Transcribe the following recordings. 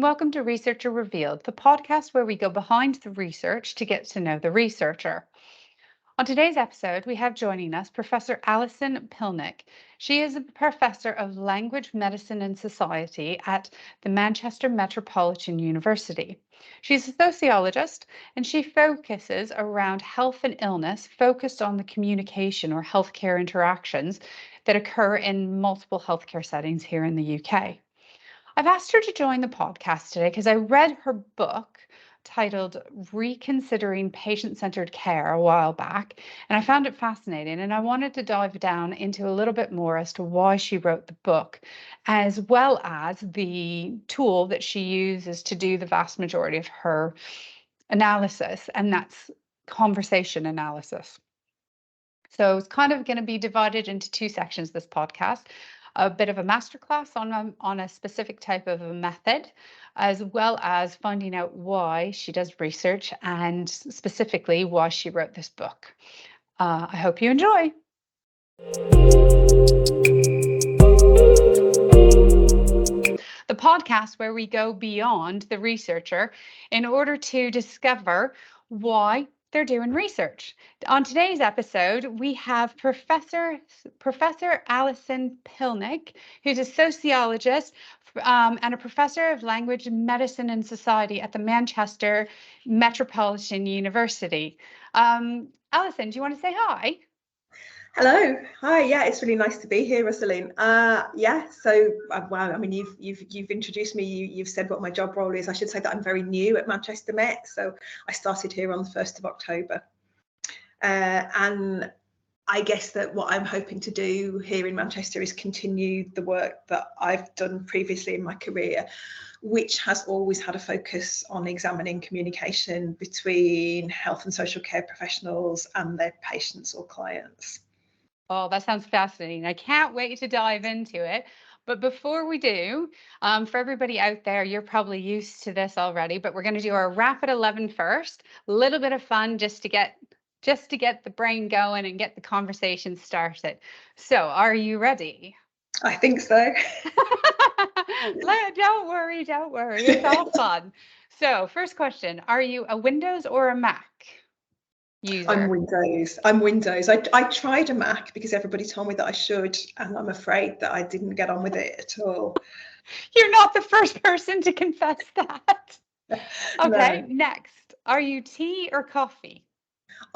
welcome to Researcher Revealed, the podcast where we go behind the research to get to know the researcher. On today's episode, we have joining us Professor Alison Pilnick. She is a professor of language, medicine, and society at the Manchester Metropolitan University. She's a sociologist and she focuses around health and illness, focused on the communication or healthcare interactions that occur in multiple healthcare settings here in the UK. I've asked her to join the podcast today because I read her book titled Reconsidering Patient-Centered Care a while back, and I found it fascinating, and I wanted to dive down into a little bit more as to why she wrote the book, as well as the tool that she uses to do the vast majority of her analysis, and that's conversation analysis. So it's kind of going to be divided into two sections, this podcast. A bit of a masterclass on a specific type of a method, as well as finding out why she does research and specifically why she wrote this book. I hope you enjoy. The podcast where we go beyond the researcher in order to discover why they're doing research. On today's episode, we have Professor Alison Pilnick, who's a sociologist and a professor of language, medicine, and society at the Manchester Metropolitan University. Alison, do you want to say hi? Hello, hi. Yeah, it's really nice to be here, Rosaline. Wow. I mean, you've introduced me. You've said what my job role is. I should say that I'm very new at Manchester Met, so I started here on the 1st of October, and I guess that what I'm hoping to do here in Manchester is continue the work that I've done previously in my career, which has always had a focus on examining communication between health and social care professionals and their patients or clients. Oh, that sounds fascinating. I can't wait to dive into it. But before we do, for everybody out there, you're probably used to this already, but we're going to do our Rapid 11 first. A little bit of fun just to get the brain going and get the conversation started. So, are you ready? I think so. Don't worry. It's all fun. So, first question, are you a Windows or a Mac user? I'm Windows. I tried a Mac because everybody told me that I should, and I'm afraid that I didn't get on with it at all. You're not the first person to confess that. Okay, No. next. Are you tea or coffee?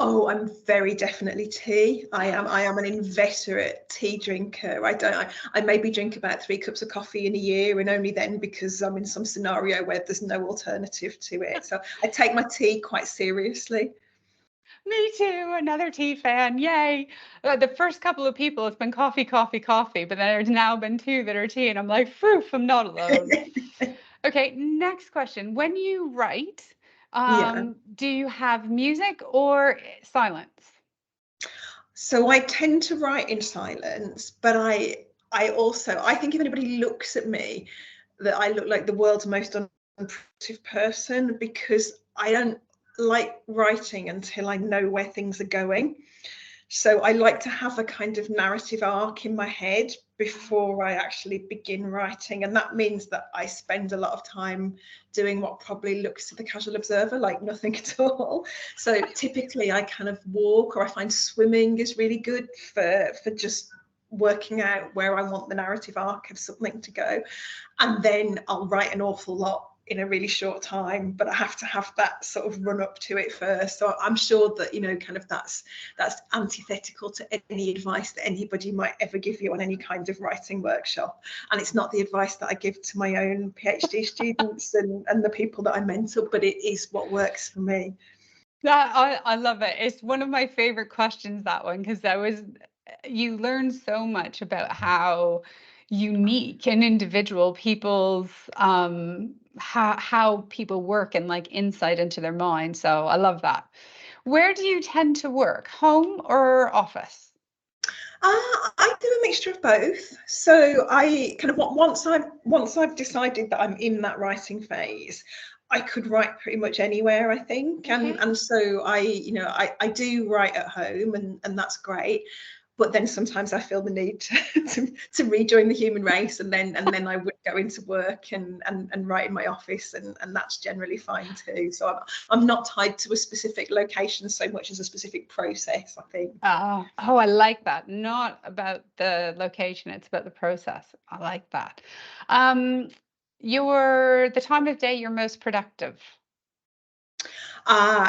Oh, I'm very definitely tea. I am an inveterate tea drinker. I maybe drink about 3 cups of coffee in a year, and only then because I'm in some scenario where there's no alternative to it. So I take my tea quite seriously. Me too, another tea fan. Yay. The first couple of people, it's been coffee, but there's now been 2 that are tea, and I'm like, phew, I'm not alone. Okay, next question. When you write, do you have music or silence? So I tend to write in silence, but I think if anybody looks at me, that I look like the world's most unproductive person, because I don't like writing until I know where things are going. So I like to have a kind of narrative arc in my head before I actually begin writing. And that means that I spend a lot of time doing what probably looks to the casual observer like nothing at all. So typically I kind of walk, or I find swimming is really good for just working out where I want the narrative arc of something to go. And then I'll write an awful lot in a really short time, but I have to have that sort of run up to it first. So I'm sure that, kind of that's antithetical to any advice that anybody might ever give you on any kind of writing workshop. And it's not the advice that I give to my own PhD students and the people that I mentor, but it is what works for me. I love it. It's one of my favorite questions, that one, because you learn so much about how unique and individual people's how people work and like insight into their mind. So I love that. Where do you tend to work, home or office? I do a mixture of both. So I kind of once I've decided that I'm in that writing phase, I could write pretty much anywhere, I think. Okay. And so I do write at home, and that's great. but then sometimes I feel the need to rejoin the human race, and then I would go into work and write in my office, and that's generally fine too. So I'm not tied to a specific location so much as a specific process, I think. Oh, I like that. Not about the location, it's about the process. I like that. Um, the time of day you're most productive.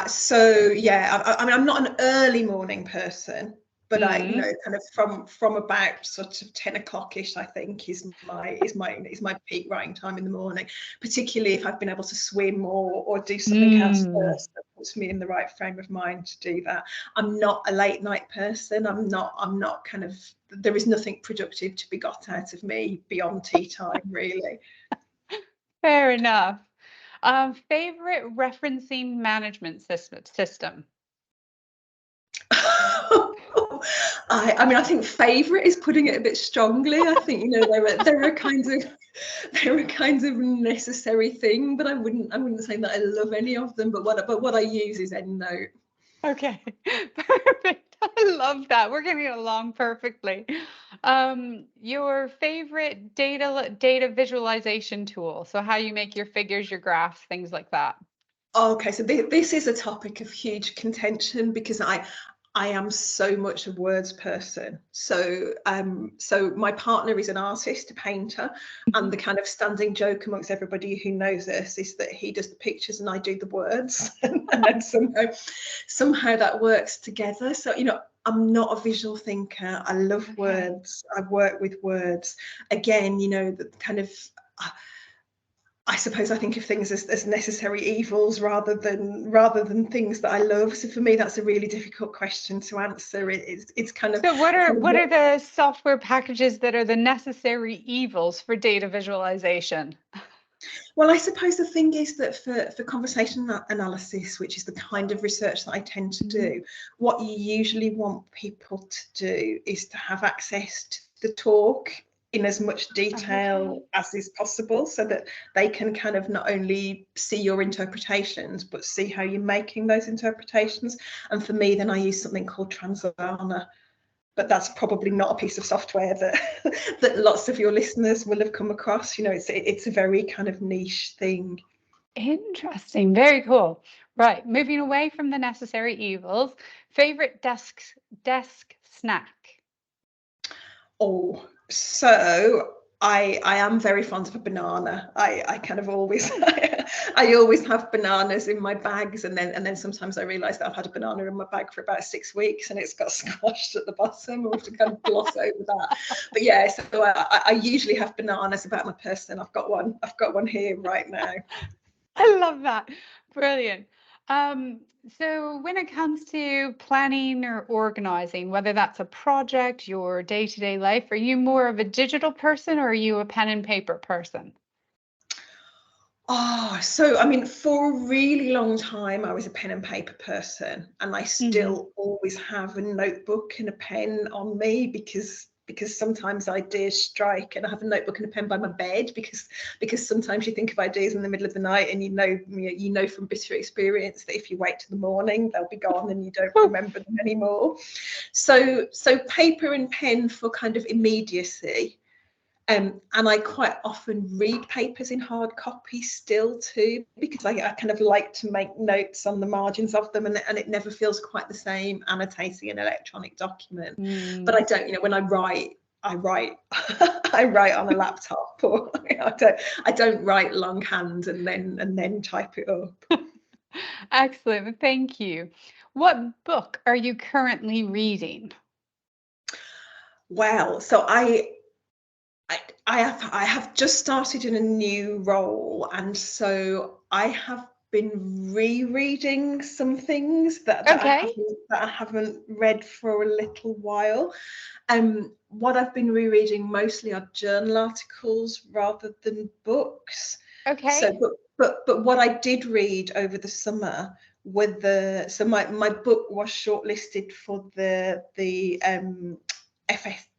So yeah, I mean, I'm not an early morning person, but I, you Mm. know, kind of from about sort of 10 o'clock-ish, I think is my peak writing time in the morning, particularly if I've been able to swim or do something else Mm. first that puts me in the right frame of mind to do that. I'm not a late night person. I'm not kind of, there is nothing productive to be got out of me beyond tea time, really. Fair enough. Favorite referencing management system. I mean, I think favourite is putting it a bit strongly. I think, you know, they're a kind of they're a kind of necessary thing, but I wouldn't say that I love any of them. But what I use is EndNote. Okay, perfect. I love that. We're getting along perfectly. Your favorite data visualization tool. So how you make your figures, your graphs, things like that. Okay, so this is a topic of huge contention because I am so much a words person. So my partner is an artist, a painter, and Mhm. the kind of standing joke amongst everybody who knows us is that he does the pictures and I do the words, and then somehow that works together. So, you know, I'm not a visual thinker. I love Okay. words. I work with words. Again, you know, the kind of I suppose I think of things as necessary evils rather than things that I love. So for me, that's a really difficult question to answer. It's kind of So what are kind of what are the software packages that are the necessary evils for data visualization? well, I suppose the thing is that for conversation analysis, which is the kind of research that I tend to Mhm. do, what you usually want people to do is to have access to the talk in as much detail Okay. as is possible so that they can kind of not only see your interpretations but see how you're making those interpretations. And for me, then I use something called Transana, but that's probably not a piece of software that that lots of your listeners will have come across. You know, it's a very kind of niche thing. Interesting. Very cool. Right. Moving away from the necessary evils. Favorite desk snack. Oh, so I am very fond of a banana. I kind of always I always have bananas in my bags, and then sometimes I realise that I've had a banana in my bag for about 6 weeks and it's got squashed at the bottom. I have to kind of gloss over that. But yeah, so I usually have bananas about my person. I've got one. I've got one here right now. I love that. Brilliant. Um, so when it comes to planning or organizing, whether that's a project, your day-to-day life, are you more of a digital person or are you a pen and paper person? Oh, so I mean, for a really long time, I was a pen and paper person, and I Hmm. still always have a notebook and a pen on me because sometimes ideas strike, and I have a notebook and a pen by my bed because sometimes you think of ideas in the middle of the night, and you know from bitter experience that if you wait till the morning, they'll be gone and you don't remember them anymore. So paper and pen for kind of immediacy. And I quite often read papers in hard copy still too, because I kind of like to make notes on the margins of them, and it never feels quite the same annotating an electronic document. But Mm. I don't, when I write, I write on a laptop, or I don't write longhand and then type it up. Excellent. Thank you. What book are you currently reading? Well, so I, I have just started in a new role, and so I have been rereading some things Okay. that I haven't read for a little while. What I've been rereading mostly are journal articles rather than books. So, Okay. but what I did read over the summer were my book was shortlisted for the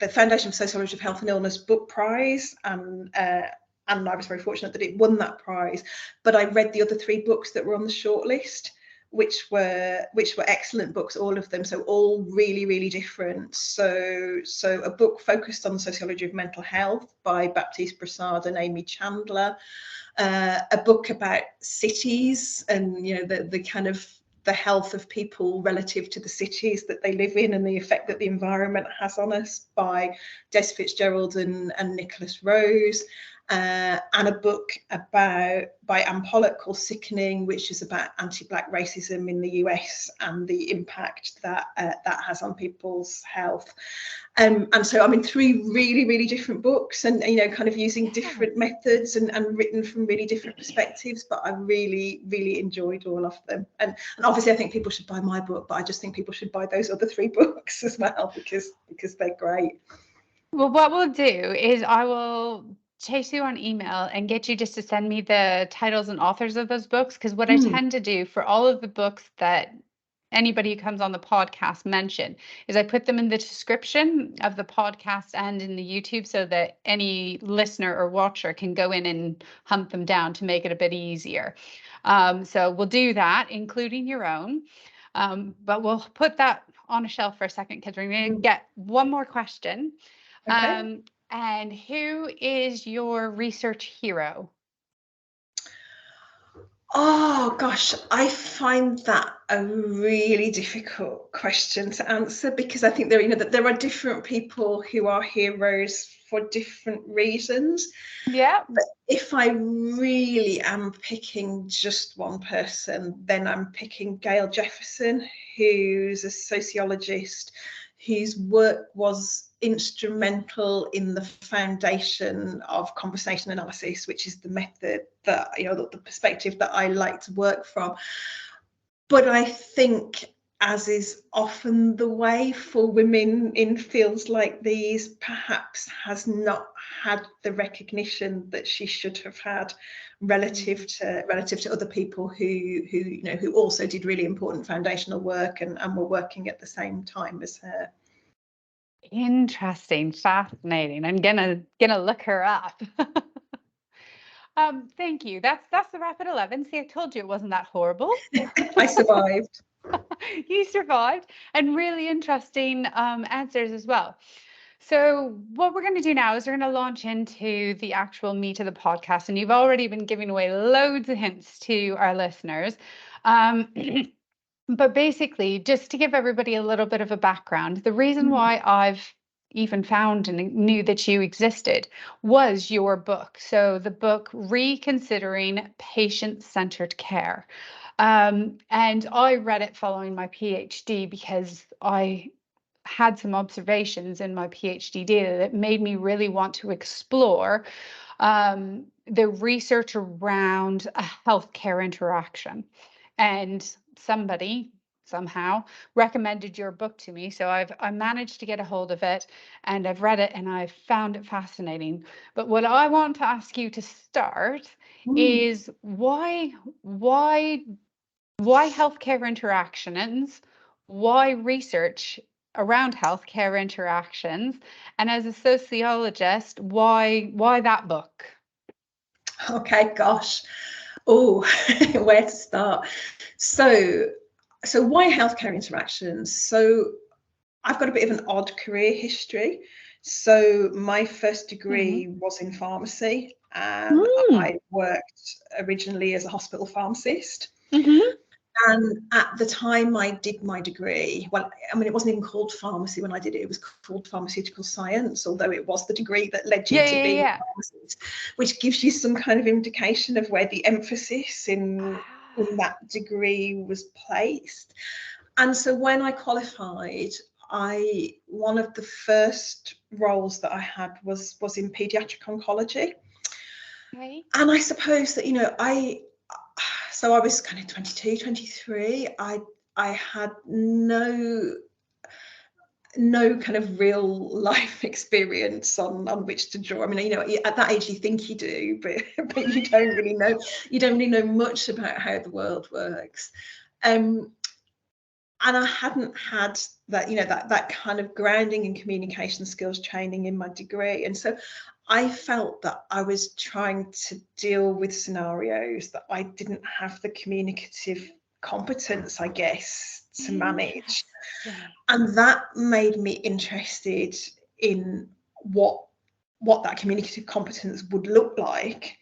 Foundation for Sociology of Health and Illness Book Prize, and I was very fortunate that it won that prize. But I read the other three books that were on the shortlist, which were excellent books, all of them. So all really, really different. So a book focused on the sociology of mental health by Baptiste Brassard and Amy Chandler. A book about cities and, you know, the kind of the health of people relative to the cities that they live in and the effect that the environment has on us by Des Fitzgerald and Nicholas Rose. And a book by Anne Pollock called Sickening, which is about anti-Black racism in the US and the impact that that has on people's health. And so, I mean, 3 really, really different books, and, you know, kind of using different methods and written from really different perspectives. But I really, really enjoyed all of them. And obviously, I think people should buy my book, but I just think people should buy those other 3 books as well, because they're great. Well, what we'll do is I will chase you on email and get you just to send me the titles and authors of those books. Because what I tend to do for all of the books that anybody who comes on the podcast mention is I put them in the description of the podcast and in the YouTube, so that any listener or watcher can go in and hunt them down to make it a bit easier. So we'll do that, including your own. But we'll put that on a shelf for a second, because we're going to get one more question. Okay. And who is your research hero? Oh gosh, I find that a really difficult question to answer, because I think there, you know, that there are different people who are heroes for different reasons. Yeah. But if I really am picking just one person, then I'm picking Gail Jefferson, who's a sociologist whose work was instrumental in the foundation of conversation analysis, which is the method that, you know, the perspective that I like to work from. But I think, as is often the way for women in fields like these, perhaps has not had the recognition that she should have had relative to other people who you know, who also did really important foundational work and were working at the same time as her. Interesting, fascinating. I'm gonna look her up. Thank you. That's the Rapid 11. See, I told you it wasn't that horrible. I survived. You survived, and really interesting answers as well. So what we're going to do now is we're going to launch into the actual meat of the podcast, and you've already been giving away loads of hints to our listeners. But basically, just to give everybody a little bit of a background, the reason why I've even found and knew that you existed was your book. So the book Reconsidering Patient-Centered Care. And I read it following my PhD, because I had some observations in my PhD data that made me really want to explore the research around a healthcare interaction. And somebody somehow recommended your book to me, so I managed to get a hold of it, and I've read it, and I found it fascinating. But what I want to ask you to start is why healthcare interactions, why research around healthcare interactions, and as a sociologist, why that book? Okay, gosh. Oh, where to start? So why healthcare interactions? So I've got a bit of an odd career history. So my first degree was in pharmacy, and I worked originally as a hospital pharmacist. And at the time I did my degree, well, I mean, it wasn't even called pharmacy when I did it. It was called pharmaceutical science, although it was the degree that led you to being a pharmacist, which gives you some kind of indication of where the emphasis in that degree was placed. And so when I qualified, one of the first roles that I had was in pediatric oncology. Okay. And I suppose that, you know, so I was kind of 22, 23. I had no kind of real life experience on which to draw. I mean, you know, at that age you think you do, but you don't really know. You don't really know much about how the world works. And I hadn't had that, you know, that kind of grounding in communication skills training in my degree. And so I felt that I was trying to deal with scenarios that I didn't have the communicative competence, I guess, to manage. Interesting. And that made me interested in what that communicative competence would look like.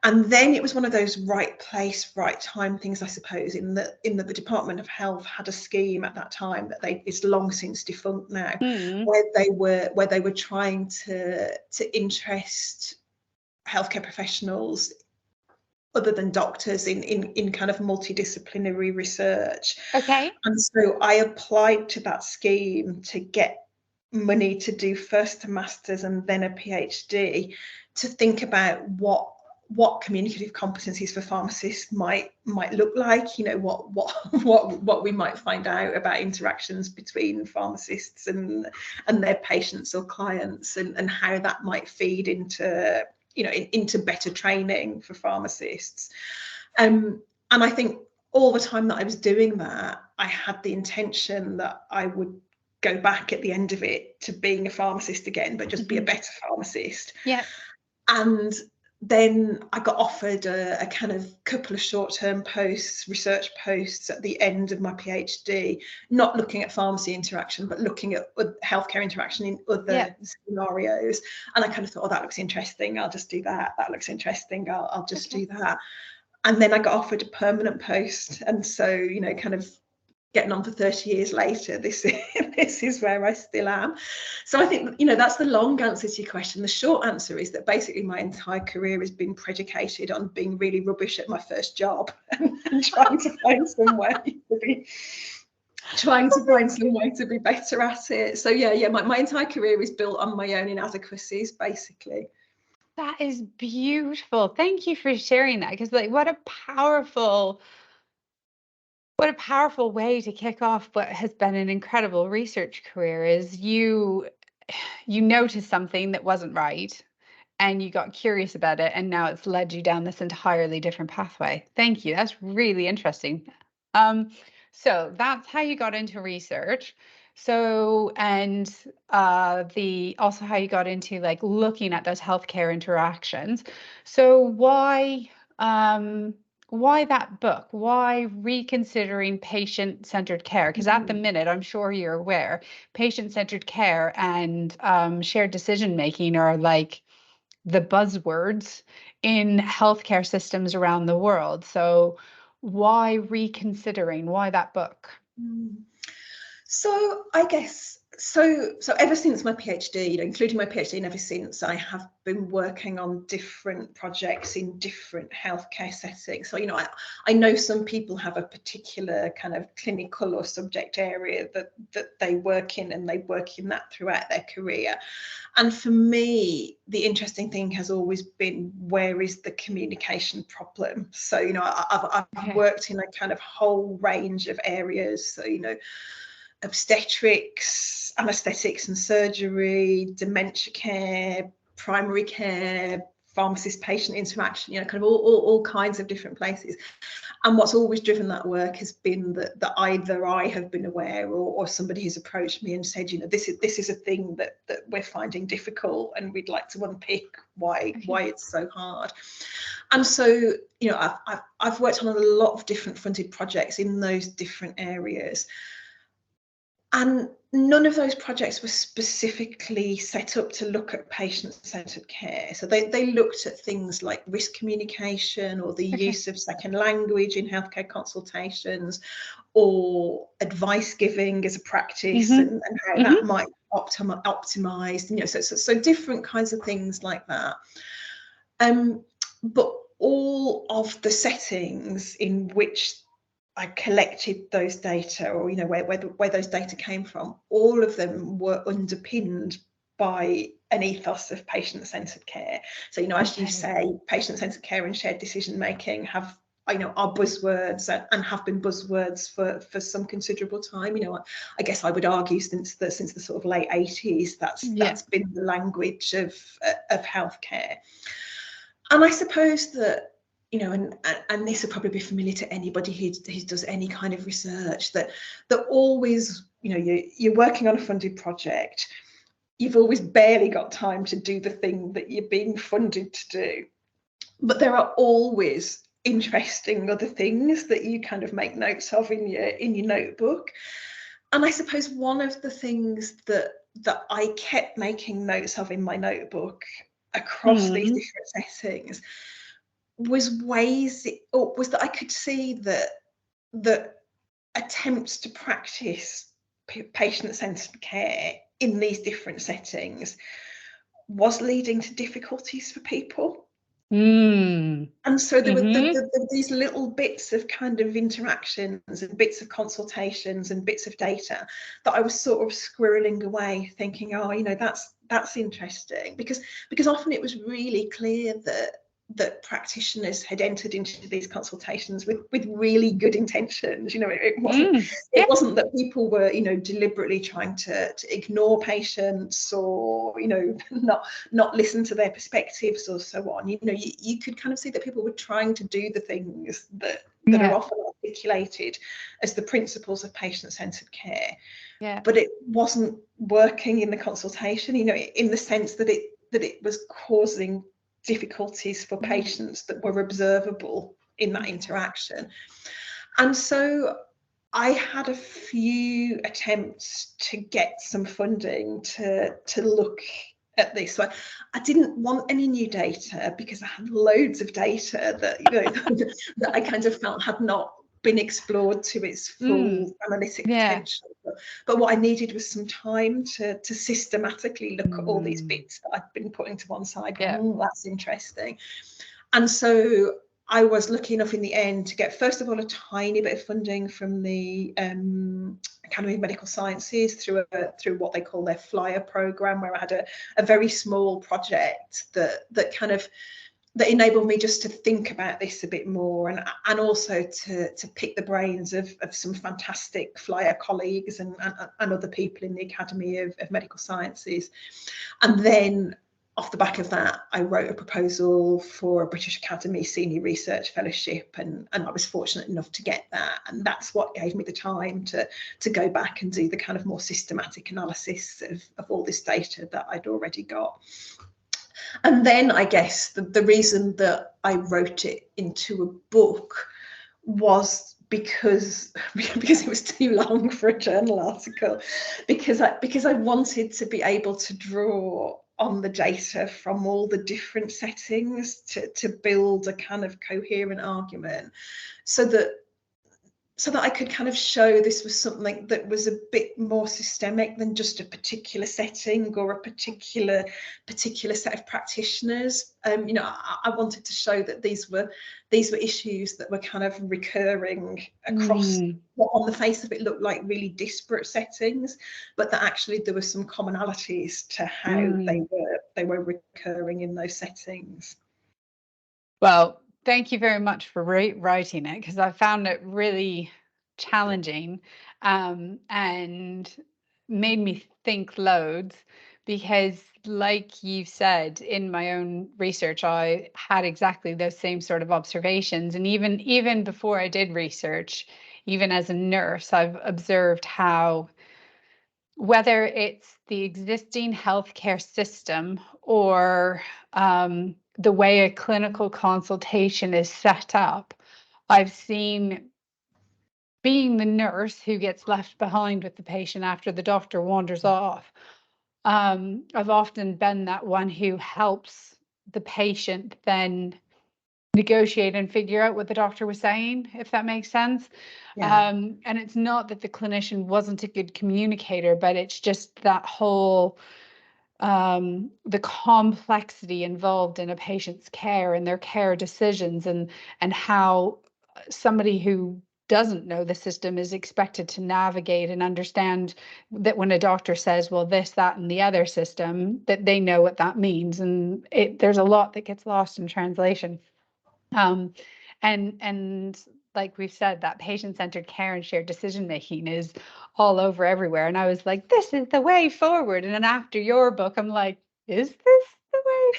And then it was one of those right place, right time things, I suppose, in that the Department of Health had a scheme at that time that it's long since defunct now, where they were trying to interest healthcare professionals other than doctors in kind of multidisciplinary research. Okay. And so I applied to that scheme to get money to do first a master's and then a PhD, to think about what communicative competencies for pharmacists might look like, you know, what we might find out about interactions between pharmacists and their patients or clients, and how that might feed into, you know, into better training for pharmacists. And I think all the time that I was doing that, I had the intention that I would go back at the end of it to being a pharmacist again, but just be a better pharmacist. Yeah. And then I got offered a kind of couple of short-term posts, research posts at the end of my PhD, not looking at pharmacy interaction, but looking at healthcare interaction in other scenarios. And I kind of thought, oh, that looks interesting, I'll just do that. That looks interesting, I'll just do that. And then I got offered a permanent post. And so, you know, kind of getting on for 30 years later, this is where I still am. So I think, you know, that's the long answer to your question. The short answer is that basically my entire career has been predicated on being really rubbish at my first job and trying to find some way to be better at it. So yeah, my entire career is built on my own inadequacies, basically. That is beautiful. Thank you for sharing that, because like what a powerful way to kick off what has been an incredible research career. Is you noticed something that wasn't right and you got curious about it, and now it's led you down this entirely different pathway. Thank you. That's really interesting. So that's how you got into research. So, and also how you got into like looking at those healthcare interactions. So why that book? Why reconsidering patient-centered care? Because at the minute, I'm sure you're aware, patient-centered care and shared decision making are like the buzzwords in healthcare systems around the world. So why reconsidering? Why that book? So I guess so ever since my PhD, you know, including my PhD, and ever since, I have been working on different projects in different healthcare settings. So, you know, I know some people have a particular kind of clinical or subject area that they work in, and they work in that throughout their career. And for me, the interesting thing has always been, where is the communication problem? So, you know, I've worked in a kind of whole range of areas. So, you know, obstetrics, anaesthetics and surgery, dementia care, primary care, pharmacist patient interaction, you know, kind of all kinds of different places. And what's always driven that work has been that either I have been aware, or somebody has approached me and said, you know, this is a thing that we're finding difficult, and we'd like to unpick why it's so hard. And so, you know, I've worked on a lot of different funded projects in those different areas. And none of those projects were specifically set up to look at patient-centered care. So they looked at things like risk communication, or the use of second language in healthcare consultations, or advice giving as a practice, and how that might optimized, you know, so different kinds of things like that. But all of the settings in which I collected those data, or, you know, where those data came from, all of them were underpinned by an ethos of patient-centered care. So, you know, as you say, patient-centered care and shared decision making have, you know, are buzzwords, and have been buzzwords for some considerable time. You know, I guess I would argue since the sort of late 80s, that's been the language of healthcare. And I suppose that, you know, and this will probably be familiar to anybody who does any kind of research, that always, you know, you're working on a funded project, you've always barely got time to do the thing that you're being funded to do, but there are always interesting other things that you kind of make notes of in your notebook. And I suppose one of the things that I kept making notes of in my notebook across these different settings was was that I could see that attempts to practice patient-centered care in these different settings was leading to difficulties for people. And so there were these little bits of kind of interactions and bits of consultations and bits of data that I was sort of squirreling away, thinking, oh, you know, that's interesting, because often it was really clear that practitioners had entered into these consultations with really good intentions. You know, it wasn't that people were, you know, deliberately trying to ignore patients or, you know, not listen to their perspectives or so on. You know, you could kind of see that people were trying to do the things that are often articulated as the principles of patient-centered care. Yeah. But it wasn't working in the consultation, you know, in the sense that it was causing difficulties for patients that were observable in that interaction. And so I had a few attempts to get some funding to look at this. So I didn't want any new data because I had loads of data that, you know, that I kind of felt had not been explored to its full analytic potential. But what I needed was some time to systematically look at all these bits that I'd been putting to one side. That's interesting. And so I was lucky enough in the end to get, first of all, a tiny bit of funding from the Academy of Medical Sciences through what they call their Flyer program, where I had a very small project that kind of that enabled me just to think about this a bit more, and also to pick the brains of some fantastic Flyer colleagues and other people in the Academy of Medical Sciences. And then off the back of that, I wrote a proposal for a British Academy Senior Research Fellowship, and I was fortunate enough to get that. And that's what gave me the time to go back and do the kind of more systematic analysis of all this data that I'd already got. And then I guess the reason that I wrote it into a book was because it was too long for a journal article, because I wanted to be able to draw on the data from all the different settings to build a kind of coherent argument, so that I could kind of show this was something that was a bit more systemic than just a particular setting or a particular set of practitioners. You know, I wanted to show that these were issues that were kind of recurring across what on the face of it looked like really disparate settings, but that actually there were some commonalities to how they were recurring in those settings. Well, thank you very much for writing it, because I found it really challenging and made me think loads, because like you said, in my own research, I had exactly those same sort of observations. And even before I did research, even as a nurse, I've observed how, whether it's the existing healthcare system or the way a clinical consultation is set up, I've seen, being the nurse who gets left behind with the patient after the doctor wanders off, I've often been that one who helps the patient then negotiate and figure out what the doctor was saying, if that makes sense. And it's not that the clinician wasn't a good communicator, but it's just that whole the complexity involved in a patient's care and their care decisions, and how somebody who doesn't know the system is expected to navigate and understand that when a doctor says, well, this, that, and the other system, that they know what that means. And there's a lot that gets lost in translation. And like we've said, that patient-centered care and shared decision-making is all over everywhere. And I was like, this is the way forward. And then after your book, I'm like, is this the way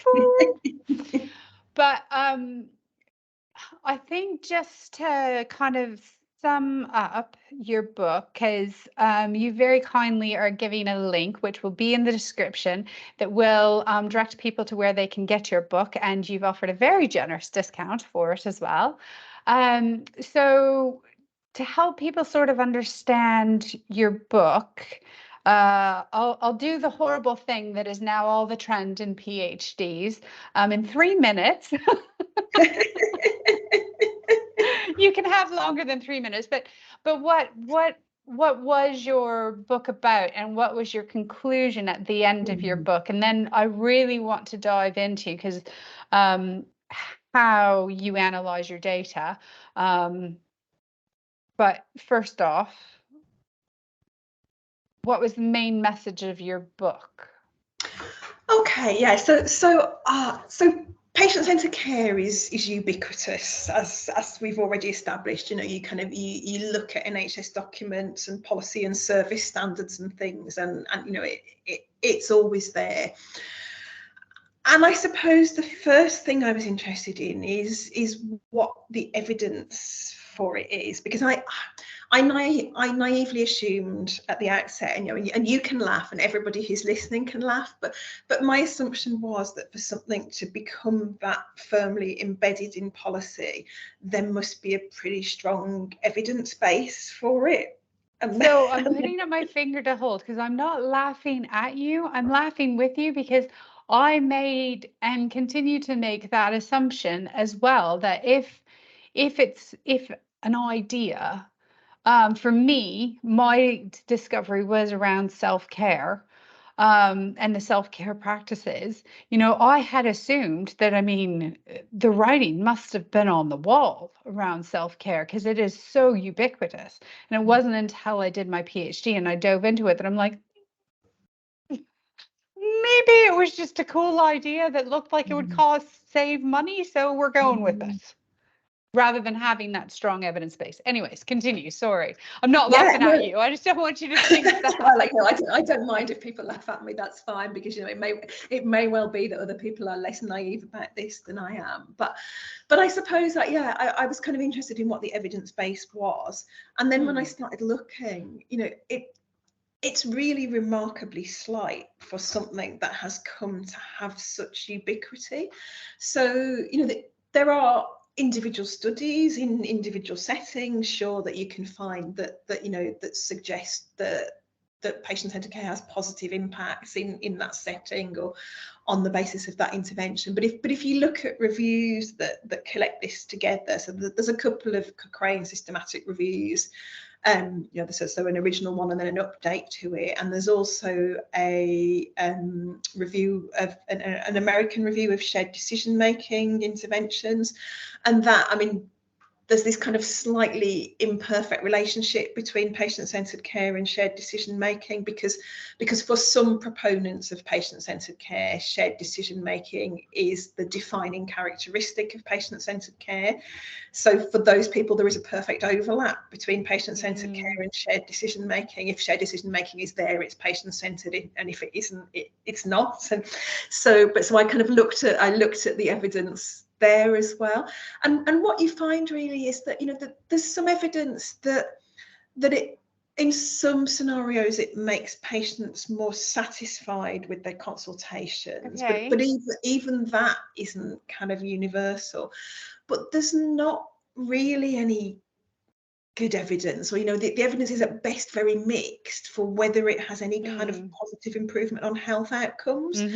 forward? But I think just to kind of sum up your book, because you very kindly are giving a link, which will be in the description, that will direct people to where they can get your book, and you've offered a very generous discount for it as well. So to help people sort of understand your book, I'll do the horrible thing that is now all the trend in PhDs. In 3 minutes. You can have longer than 3 minutes, but what was your book about, and what was your conclusion at the end of your book? And then I really want to dive into, because how you analyze your data. But first off, what was the main message of your book? Okay, yeah. So patient-centered care is ubiquitous, as we've already established. You know, you look at NHS documents and policy and service standards and things, and you know it's always there. And I suppose the first thing I was interested in is what the evidence for it is, because I naively assumed at the outset, and you know, and you can laugh, and everybody who's listening can laugh, but my assumption was that for something to become that firmly embedded in policy, there must be a pretty strong evidence base for it. So I'm putting up my finger to hold, because I'm not laughing at you. I'm laughing with you, because I made and continue to make that assumption as well, that if an idea, for me, my discovery was around self-care, and the self-care practices. You know, I had assumed that, I mean, the writing must have been on the wall around self-care, because it is so ubiquitous. And it wasn't until I did my PhD and I dove into it that I'm like, maybe it was just a cool idea that looked like it would save money, so we're going with it, rather than having that strong evidence base. Anyways, continue. Sorry, I'm not laughing at you. I just don't want you to think that. I don't mind if people laugh at me. That's fine, because you know it may well be that other people are less naive about this than I am. But I suppose that I was kind of interested in what the evidence base was, and then when I started looking, you know, it's really remarkably slight for something that has come to have such ubiquity. So, you know, there are individual studies in individual settings, sure, that you can find that you know, that suggest that patient-centered care has positive impacts in that setting or on the basis of that intervention. But if you look at reviews that collect this together, so there's a couple of Cochrane systematic reviews. You know, so an original one and then an update to it, and there's also a review of an American review of shared decision making interventions, and that, I mean, there's this kind of slightly imperfect relationship between patient-centered care and shared decision making, because for some proponents of patient-centered care, shared decision making is the defining characteristic of patient-centered care. So for those people, there is a perfect overlap between patient-centered care and shared decision making. If shared decision making is there, it's patient-centered, and if it isn't, it's not. And so I kind of looked at the evidence there as well, and what you find really is that, you know, that there's some evidence that it, in some scenarios, it makes patients more satisfied with their consultations. Okay. But even that isn't kind of universal. But there's not really any good evidence, or, you know, the evidence is at best very mixed for whether it has any kind of positive improvement on health outcomes. So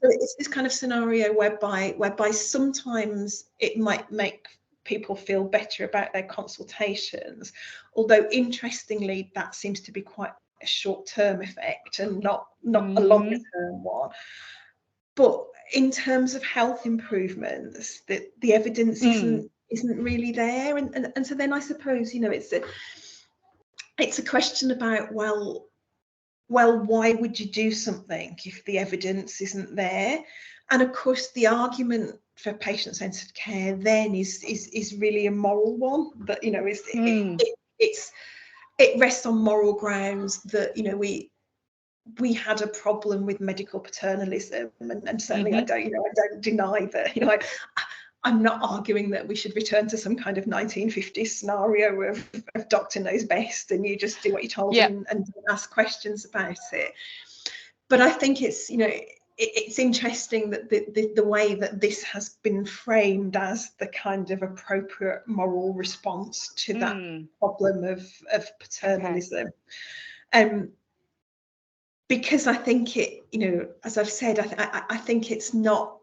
it's this kind of scenario whereby sometimes it might make people feel better about their consultations, although interestingly that seems to be quite a short-term effect and not a longer-term one. But in terms of health improvements, the evidence isn't really there, and so then I suppose, you know, it's a question about, well, why would you do something if the evidence isn't there? And of course, the argument for patient-centered care then is really a moral one, that, you know, it rests on moral grounds that, you know, we had a problem with medical paternalism, and certainly I don't deny that, you know, I'm not arguing that we should return to some kind of 1950s scenario of doctor knows best and you just do what you're told and don't ask questions about it. But I think it's, you know, it's interesting that the way that this has been framed as the kind of appropriate moral response to that problem of paternalism. Because I think it, you know, as I've said, I think it's not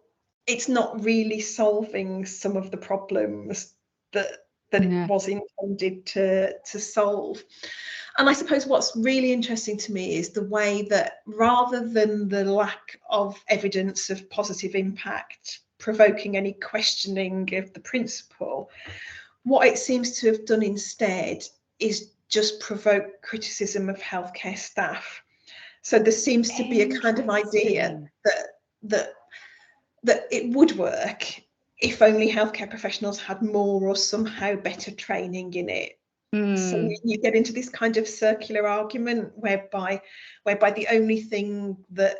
really solving some of the problems that it was intended to solve. And I suppose what's really interesting to me is the way that, rather than the lack of evidence of positive impact provoking any questioning of the principle, what it seems to have done instead is just provoke criticism of healthcare staff. So there seems to be a kind of idea that it would work if only healthcare professionals had more or somehow better training in it. So you get into this kind of circular argument whereby the only thing that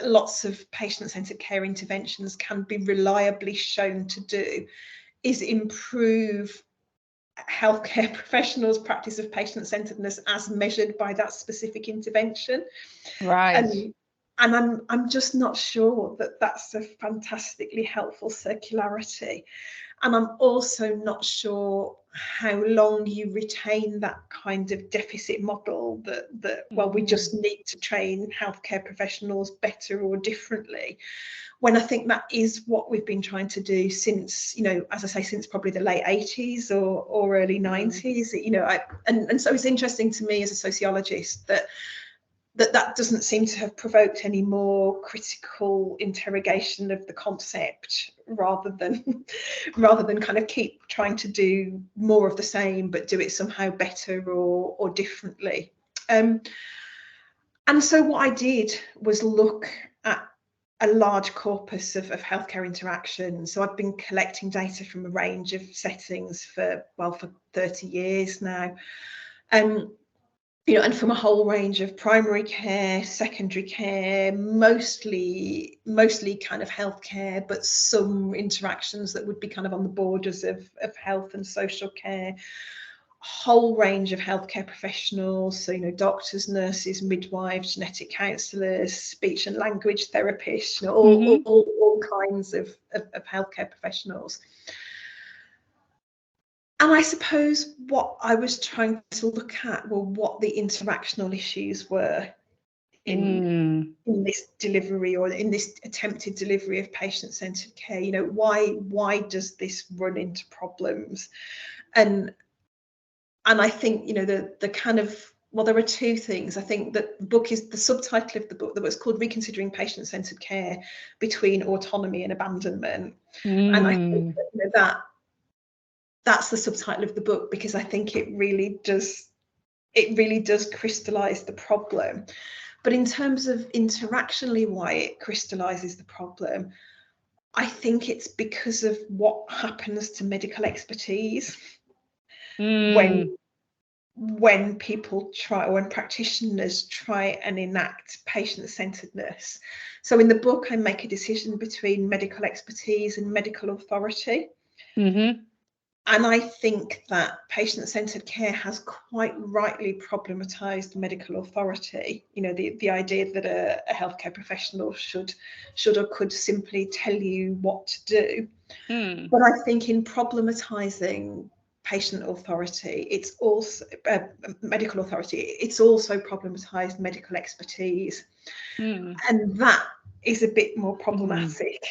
lots of patient-centered care interventions can be reliably shown to do is improve healthcare professionals' practice of patient-centeredness as measured by that specific intervention. Right. And I'm just not sure that that's a fantastically helpful circularity. And I'm also not sure how long you retain that kind of deficit model that well, we just need to train healthcare professionals better or differently, when I think that is what we've been trying to do since, you know, as I say, since probably the late 80s or early 90s, you know. And so it's interesting to me as a sociologist that doesn't seem to have provoked any more critical interrogation of the concept, rather than kind of keep trying to do more of the same but do it somehow better or differently. And so what I did was look at a large corpus of healthcare interactions. So I've been collecting data from a range of settings for 30 years now. You know, and from a whole range of primary care, secondary care, mostly kind of healthcare, but some interactions that would be kind of on the borders of health and social care. Whole range of healthcare professionals, so, you know, doctors, nurses, midwives, genetic counsellors, speech and language therapists, you know, all kinds of healthcare professionals. And I suppose what I was trying to look at were what the interactional issues were in this delivery, or in this attempted delivery of patient-centered care. You know, why does this run into problems? And I think, you know, the kind of, well, there are two things. I think that the subtitle of the book that was called Reconsidering Patient-Centered Care Between Autonomy and Abandonment. And I think that, you know, that's the subtitle of the book because I think it really does crystallize the problem. But in terms of interactionally why it crystallizes the problem, I think it's because of what happens to medical expertise when people try, or when practitioners try and enact patient-centeredness. So in the book, I make a decision between medical expertise and medical authority. And I think that patient-centered care has quite rightly problematized medical authority. You know, the idea that a healthcare professional should or could simply tell you what to do. But I think in problematizing patient authority, it's also medical authority, it's also problematized medical expertise. And that is a bit more problematic.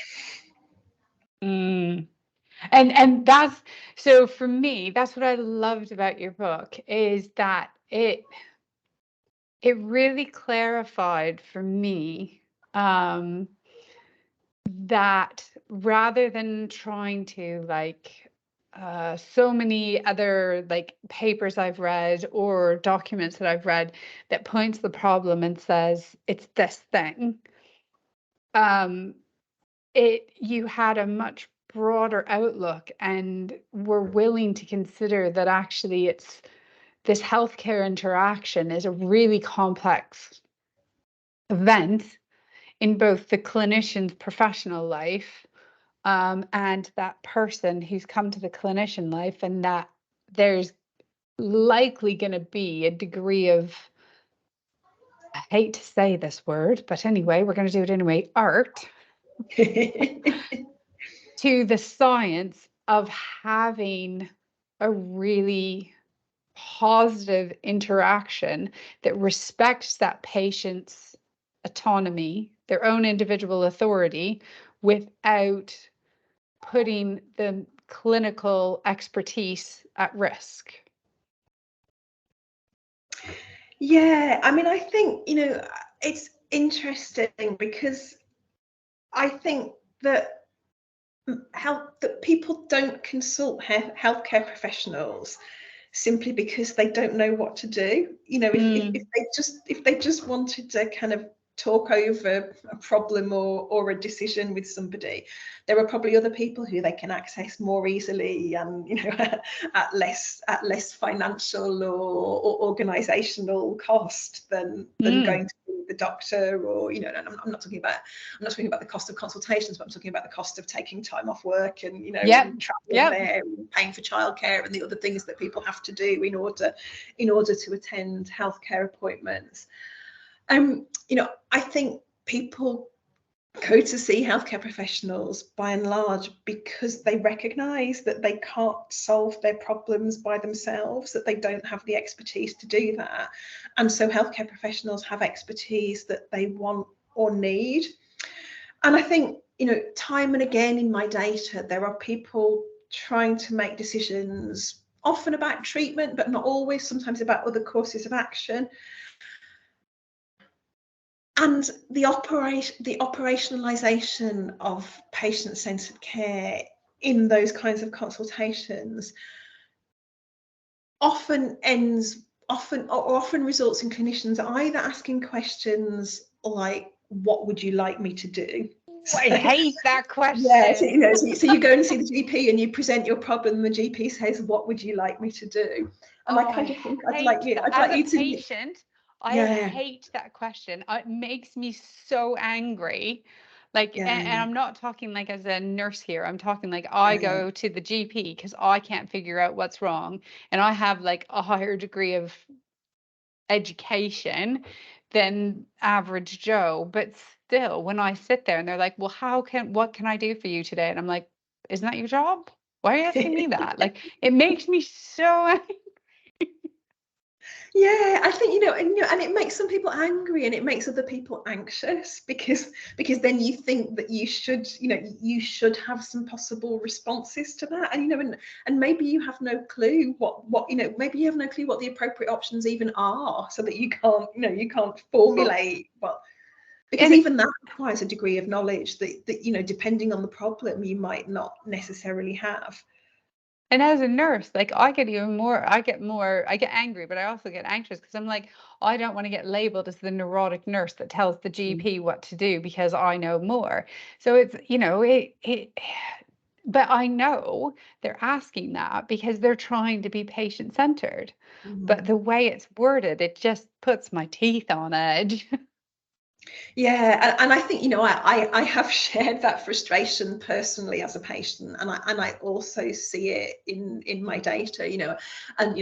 And that's, so for me, that's what I loved about your book, is that it really clarified for me that rather than trying to, like, so many other, like, papers I've read or documents that I've read that points the problem and says it's this thing, you had a much broader outlook and were willing to consider that actually it's this healthcare interaction is a really complex event in both the clinician's professional life, and that person who's come to the clinician life, and that there's likely going to be a degree of, I hate to say this word, but anyway, we're going to do it anyway, art to the science of having a really positive interaction that respects that patient's autonomy, their own individual authority, without putting the clinical expertise at risk. Yeah, I mean, I think, it's interesting because I think that that people don't consult healthcare professionals simply because they don't know what to do. If they just wanted to kind of talk over a problem or a decision with somebody, there are probably other people who they can access more easily and at less financial or organizational cost than going to the doctor, or and I'm not talking about the cost of consultations, but I'm talking about the cost of taking time off work and and traveling there and paying for childcare and the other things that people have to do in order to attend healthcare appointments. I think people go to see healthcare professionals by and large because they recognise that they can't solve their problems by themselves, that they don't have the expertise to do that. And so healthcare professionals have expertise that they want or need. And I think, time and again in my data, there are people trying to make decisions, often about treatment, but not always, sometimes about other courses of action. And the operationalization of patient-centered care in those kinds of consultations often results in clinicians either asking questions like, "What would you like me to do?" I hate that question. Yeah, so you go and see the GP and you present your problem, and the GP says, "What would you like me to do?" And I kind of think I'd like you to. Patient, I hate that question. It makes me so angry. And I'm not talking like as a nurse here. I'm talking like I go to the GP because I can't figure out what's wrong, and I have like a higher degree of education than average Joe. But still, when I sit there and they're like, "Well, what can I do for you today?" And I'm like, "Isn't that your job? Why are you asking me that?" Like, it makes me so angry. Yeah, I think and it makes some people angry, and it makes other people anxious because then you think that you should have some possible responses to that, and maybe you have no clue maybe you have no clue what the appropriate options even are, so that you can't formulate because even that requires a degree of knowledge that depending on the problem you might not necessarily have. And as a nurse, like I get angry, but I also get anxious because I'm like, I don't want to get labeled as the neurotic nurse that tells the GP what to do because I know more. So it's, but I know they're asking that because they're trying to be patient-centered. But the way it's worded, it just puts my teeth on edge. Yeah, and I think I have shared that frustration personally as a patient, and I also see it in my data, and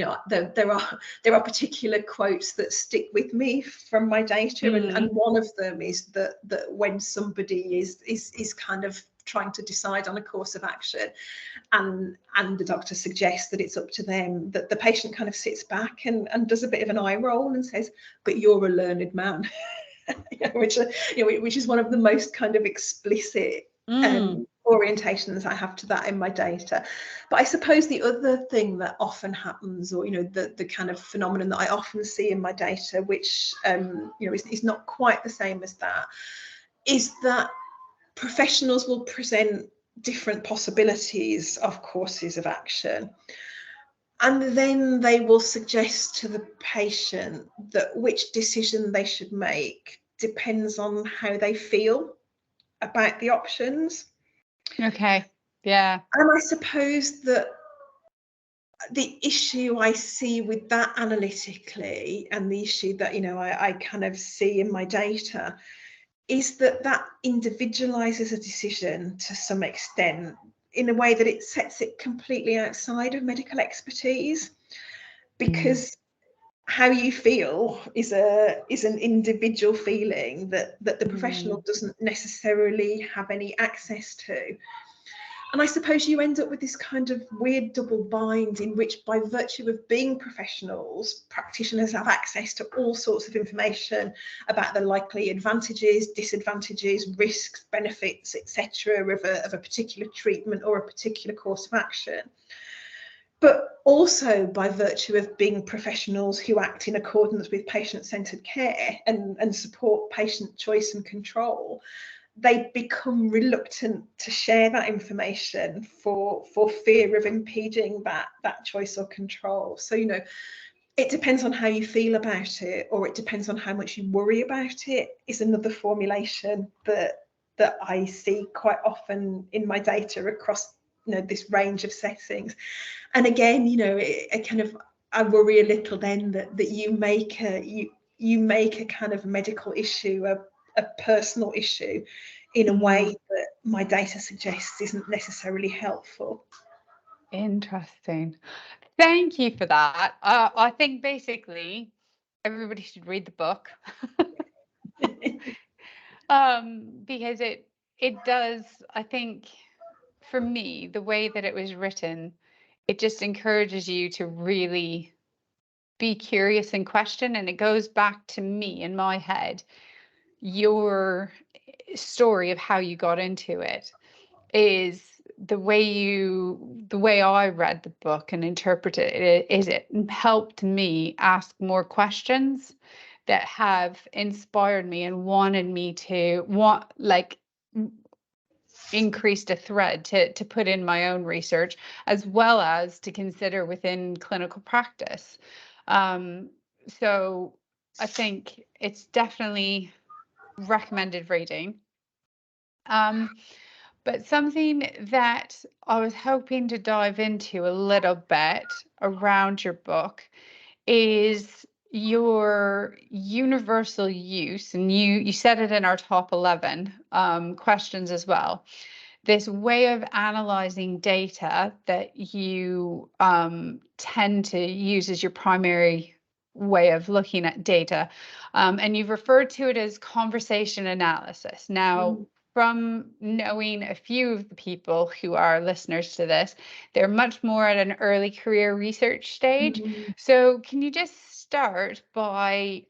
there are particular quotes that stick with me from my data, and one of them is that when somebody is kind of trying to decide on a course of action, and the doctor suggests that it's up to them, that the patient kind of sits back and does a bit of an eye roll and says, "But you're a learned man." Which is one of the most kind of explicit orientations I have to that in my data. But I suppose the other thing that often happens, or the kind of phenomenon that I often see in my data, which is not quite the same as that, is that professionals will present different possibilities of courses of action. And then they will suggest to the patient that which decision they should make depends on how they feel about the options. Okay. Yeah. And I suppose that the issue I see with that analytically, and the issue that I kind of see in my data, is that that individualizes a decision to some extent in a way that it sets it completely outside of medical expertise, because how you feel is an individual feeling that the professional doesn't necessarily have any access to. And I suppose you end up with this kind of weird double bind in which, by virtue of being professionals, practitioners have access to all sorts of information about the likely advantages, disadvantages, risks, benefits, etc. of a particular treatment or a particular course of action. But also by virtue of being professionals who act in accordance with patient-centred care and support patient choice and control, they become reluctant to share that information for fear of impeding that choice or control. So, you know, it depends on how you feel about it, or it depends on how much you worry about it, is another formulation that I see quite often in my data across, you know, this range of settings. And again, you know, I worry a little then that you make a kind of medical issue a personal issue in a way that my data suggests isn't necessarily helpful. Interesting. Thank you for that. I think basically everybody should read the book. Because it does, I think, for me, the way that it was written, it just encourages you to really be curious and question. And it goes back to me in my head, your story of how you got into it is the way I read the book and interpreted it is it helped me ask more questions that have inspired me and wanted me to increased a thread to put in my own research, as well as to consider within clinical practice. So I think it's definitely recommended reading. But something that I was hoping to dive into a little bit around your book is your universal use, and you said it in our top 11 questions as well. This way of analyzing data that you tend to use as your primary way of looking at data. And you've referred to it as conversation analysis. Now, from knowing a few of the people who are listeners to this, they're much more at an early career research stage. So can you just start by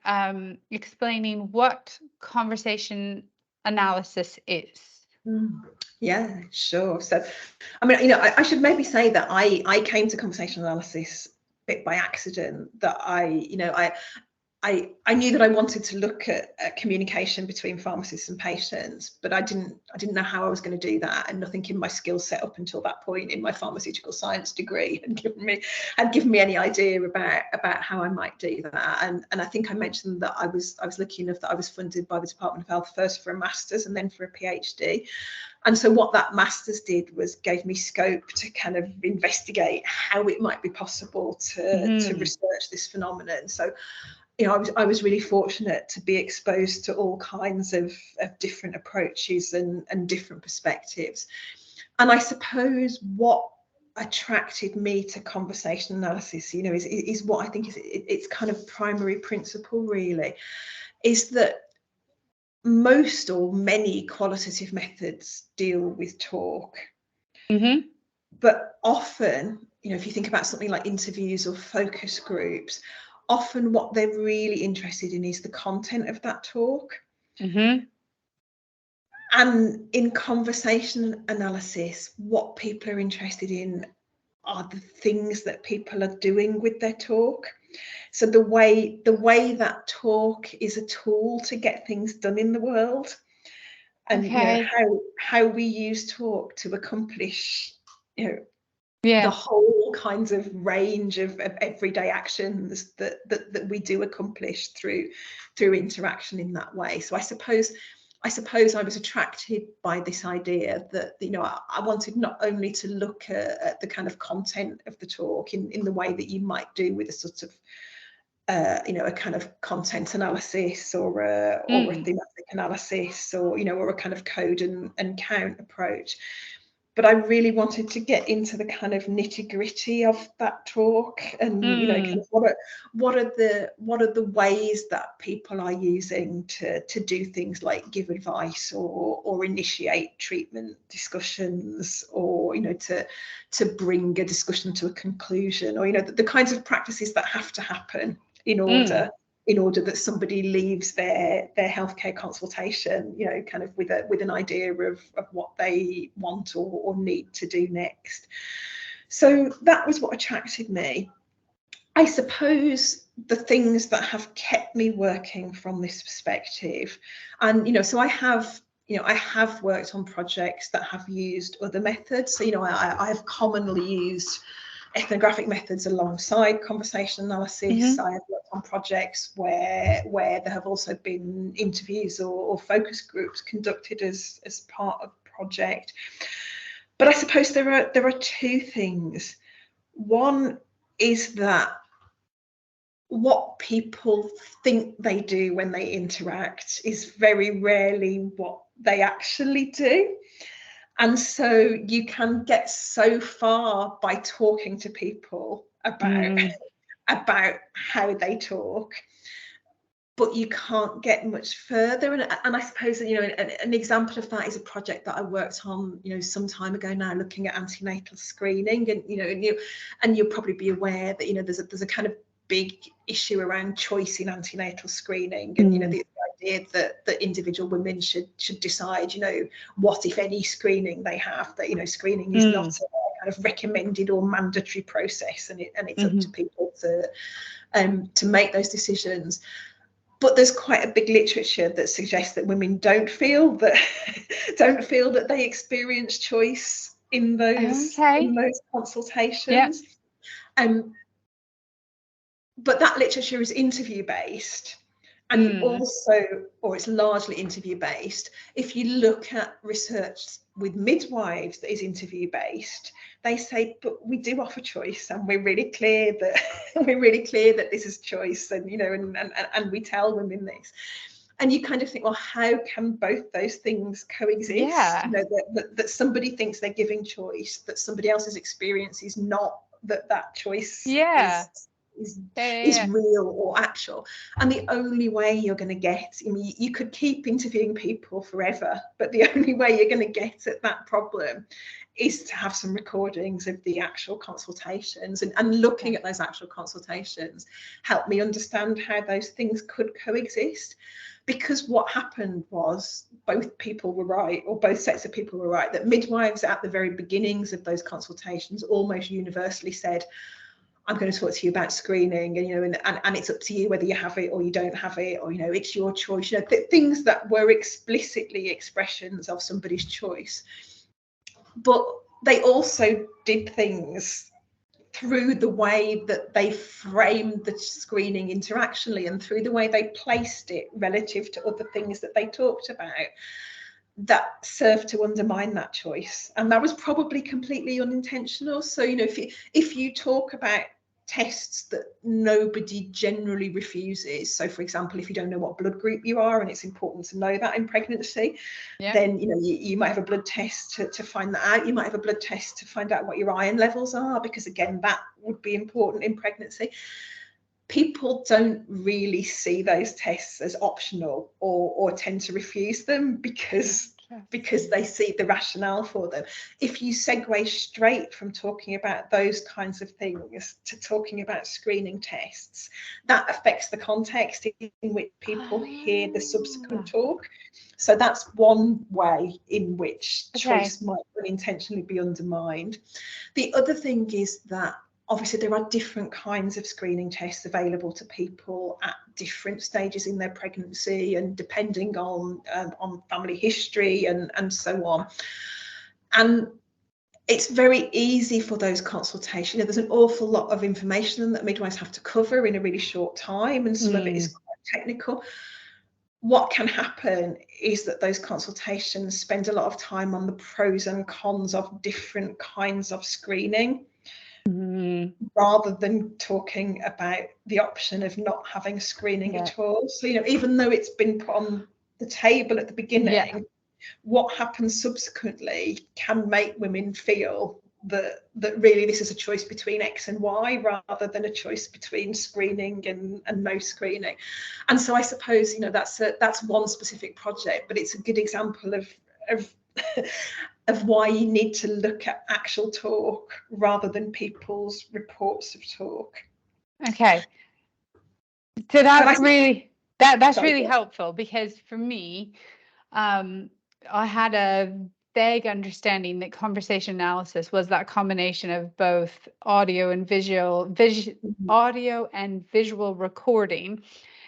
explaining what conversation analysis is? Yeah, sure. So, I mean, you know, I should maybe say that I came to conversation analysis a bit by accident. That I knew that I wanted to look at communication between pharmacists and patients, but I didn't know how I was going to do that, and nothing in my skill set up until that point in my pharmaceutical science degree had given me any idea about how I might do that. And I think I mentioned that I was lucky enough that I was funded by the Department of Health first for a master's and then for a PhD. And so what that master's did was gave me scope to kind of investigate how it might be possible to research this phenomenon. So, you know, I was really fortunate to be exposed to all kinds of different approaches and different perspectives. And I suppose what attracted me to conversation analysis, you know, is what I think is its kind of primary principle really, is that most or many qualitative methods deal with talk. But often, you know, if you think about something like interviews or focus groups, often what they're really interested in is the content of that talk. And in conversation analysis, what people are interested in are the things that people are doing with their talk. So the way that talk is a tool to get things done in the world, and you know, how we use talk to accomplish, you know, the whole kinds of range of everyday actions that we do accomplish through interaction in that way. So I suppose I was attracted by this idea that, you know, I wanted not only to look at the kind of content of the talk in the way that you might do with a sort of a kind of content analysis or a thematic analysis, or or a kind of code and count approach. But I really wanted to get into the kind of nitty-gritty of that talk, and kind of what are the ways that people are using to do things like give advice or initiate treatment discussions, or to bring a discussion to a conclusion, or the kinds of practices that have to happen in order that somebody leaves their healthcare consultation, kind of with an idea of what they want or need to do next. So that was what attracted me. I suppose the things that have kept me working from this perspective, and so I have worked on projects that have used other methods. So I have commonly used ethnographic methods alongside conversation analysis. I have worked on projects where there have also been interviews or focus groups conducted as part of the project. But I suppose there are two things. One is that what people think they do when they interact is very rarely what they actually do. And so you can get so far by talking to people about how they talk, but you can't get much further. And I suppose an example of that is a project that I worked on some time ago now, looking at antenatal screening. And you'll probably be aware that there's a kind of big issue around choice in antenatal screening, and the idea that individual women should decide what, if any, screening they have, that screening is not a kind of recommended or mandatory process, and it's up to people to make those decisions. But there's quite a big literature that suggests that women don't feel that they experience choice in those consultations. But that literature is interview based, and it's largely interview based. If you look at research with midwives that is interview based, they say, but we do offer choice, and we're really clear that this is choice, and and we tell women this. And you kind of think, well, how can both those things coexist? That somebody thinks they're giving choice, that somebody else's experience is not that choice is real or actual. And the only way you're going to get, you could keep interviewing people forever, but the only way you're going to get at that problem is to have some recordings of the actual consultations, and looking at those actual consultations helped me understand how those things could coexist. Because what happened was both people were right, or both sets of people were right, that midwives at the very beginnings of those consultations almost universally said, I'm going to talk to you about screening, and it's up to you whether you have it or you don't have it, or it's your choice. Things that were explicitly expressions of somebody's choice. But they also did things through the way that they framed the screening interactionally, and through the way they placed it relative to other things that they talked about, that served to undermine that choice. And that was probably completely unintentional. So if you talk about tests that nobody generally refuses, so for example, if you don't know what blood group you are, and it's important to know that in pregnancy, then you might have a blood test to find that out. You might have a blood test to find out what your iron levels are, because again, that would be important in pregnancy. People don't really see those tests as optional, or tend to refuse them because they see the rationale for them. If you segue straight from talking about those kinds of things to talking about screening tests, that affects the context in which people hear the subsequent talk. So that's one way in which choice might unintentionally be undermined. The other thing is that obviously there are different kinds of screening tests available to people at different stages in their pregnancy, and depending on family history and so on. And it's very easy for those consultations. There's an awful lot of information that midwives have to cover in a really short time, and some of it is quite technical. What can happen is that those consultations spend a lot of time on the pros and cons of different kinds of screening. rather than talking about the option of not having screening at all. So, even though it's been put on the table at the beginning, what happens subsequently can make women feel that really this is a choice between X and Y rather than a choice between screening and no screening. And so I suppose that's one specific project, but it's a good example of of why you need to look at actual talk rather than people's reports of talk. Okay, so that's really helpful, because for me, I had a vague understanding that conversation analysis was that combination of both audio and visual recording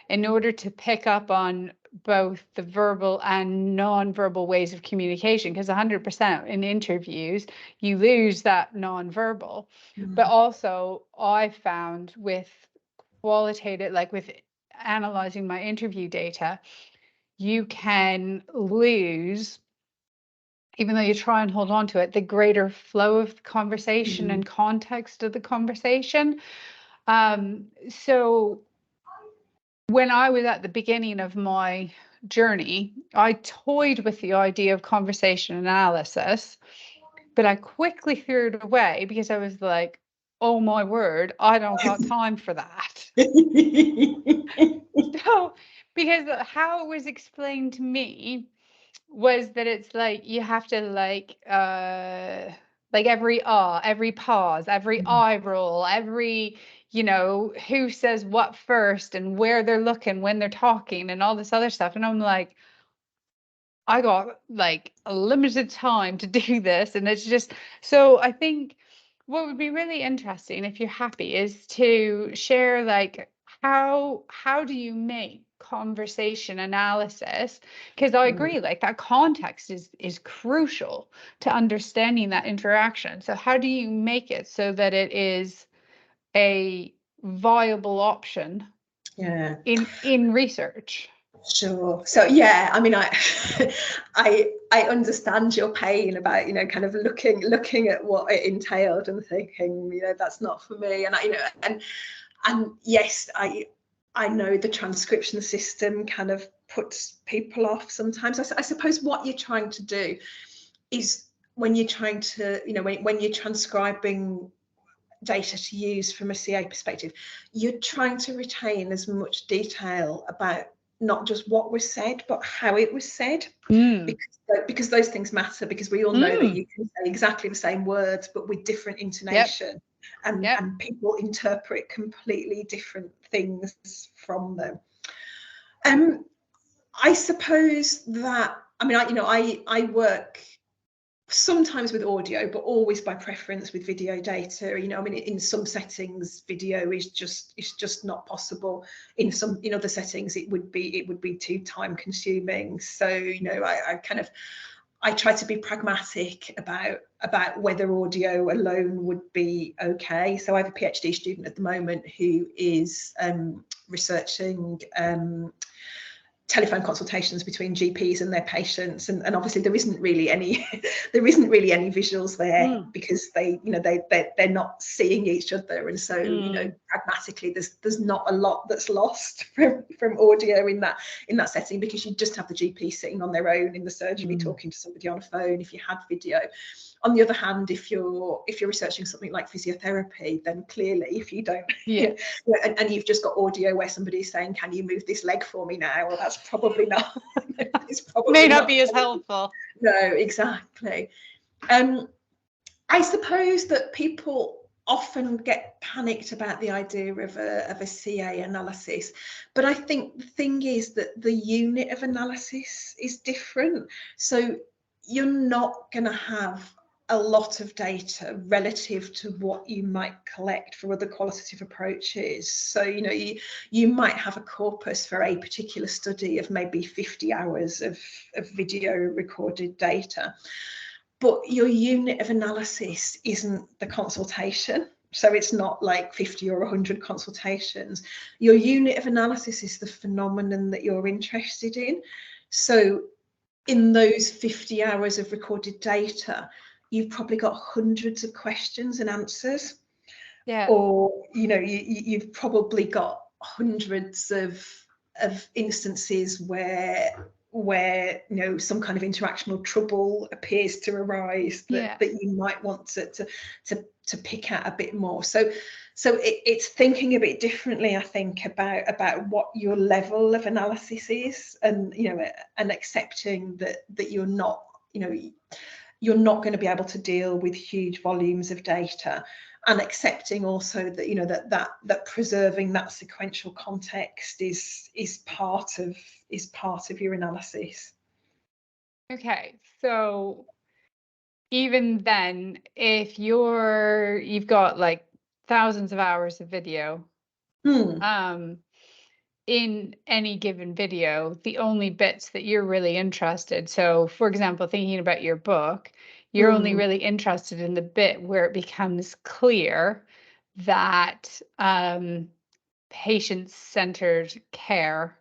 in order to pick up on both the verbal and non-verbal ways of communication, because 100% in interviews you lose that non-verbal. But also I found with qualitative, like with analyzing my interview data, you can lose, even though you try and hold on to it, the greater flow of the conversation and context of the conversation. So when I was at the beginning of my journey, I toyed with the idea of conversation analysis, but I quickly threw it away because I was like, oh my word, I don't got time for that. So, because how it was explained to me was that it's like you have to like every every pause, every eye roll, every who says what first and where they're looking when they're talking and all this other stuff. And I'm like, I got like a limited time to do this. And it's just, so I think what would be really interesting, if you're happy, is to share like how do you make conversation analysis, because I agree, like that context is crucial to understanding that interaction. So how do you make it so that it is a viable option in research? Sure. So yeah, I mean, I understand your pain about kind of looking at what it entailed and thinking that's not for me. And and yes, I know the transcription system kind of puts people off sometimes. I suppose what you're trying to do is, when you're trying to when you're transcribing data to use from a CA perspective, you're trying to retain as much detail about not just what was said, but how it was said, because those things matter, because we all know that you can say exactly the same words but with different intonation, and people interpret completely different things from them. I suppose that, I mean, I work sometimes with audio, but always by preference with video data. I mean, in some settings video is just not possible. In other settings it would be too time consuming. So I try to be pragmatic about whether audio alone would be okay. So I have a PhD student at the moment who is researching telephone consultations between GPs and their patients, and obviously there isn't really any visuals there, because they're not seeing each other, and so pragmatically there's not a lot that's lost from audio in that setting, because you just have the GP sitting on their own in the surgery talking to somebody on a phone. If you had video, on the other hand, if you're researching something like physiotherapy, then clearly if you don't and you've just got audio where somebody's saying, can you move this leg for me now, well, that's probably not it's probably may not be as helpful. No, exactly. I suppose that people often get panicked about the idea of a CA analysis, but I think the thing is that the unit of analysis is different. So you're not going to have a lot of data relative to what you might collect for other qualitative approaches. So you might have a corpus for a particular study of maybe 50 hours of video recorded data, but your unit of analysis isn't the consultation. So it's not like 50 or 100 consultations. Your unit of analysis is the phenomenon that you're interested in. So in those 50 hours of recorded data, you've probably got hundreds of questions and answers. Yeah. or you've probably got hundreds of instances where some kind of interactional trouble appears to arise that Yeah. you might want to pick at a bit more. So it's thinking a bit differently, I think, about what your level of analysis is, and and accepting that you're not going to be able to deal with huge volumes of data, and accepting also that that preserving that sequential context is part of your analysis. Okay. So even then, if you've got like thousands of hours of video, Hmm. um, in any given video, the only bits that you're really interested. So, for example, thinking about your book, you're only Hmm. really interested in the bit where it becomes clear that patient-centered care,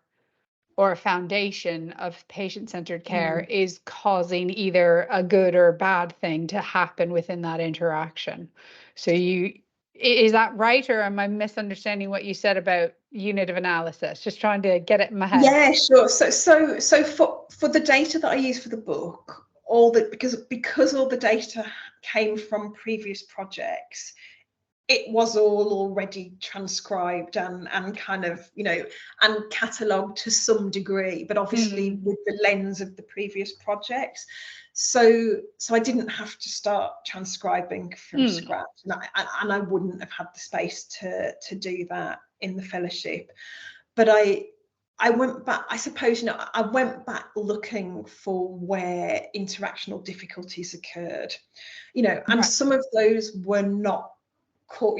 or a foundation of patient-centered care, Hmm. is causing either a good or bad thing to happen within that interaction. So is that right, or am I misunderstanding what you said about unit of analysis? Just trying to get it in my head. Yeah, sure. So for the data that I use for the book, because all the data came from previous projects, it was all already transcribed and kind of and catalogued to some degree, but obviously Mm, with the lens of the previous projects. So I didn't have to start transcribing from mm, scratch, and I wouldn't have had the space to do that in the fellowship. But I went back, I suppose, I went back looking for where interactional difficulties occurred, and right. some of those were not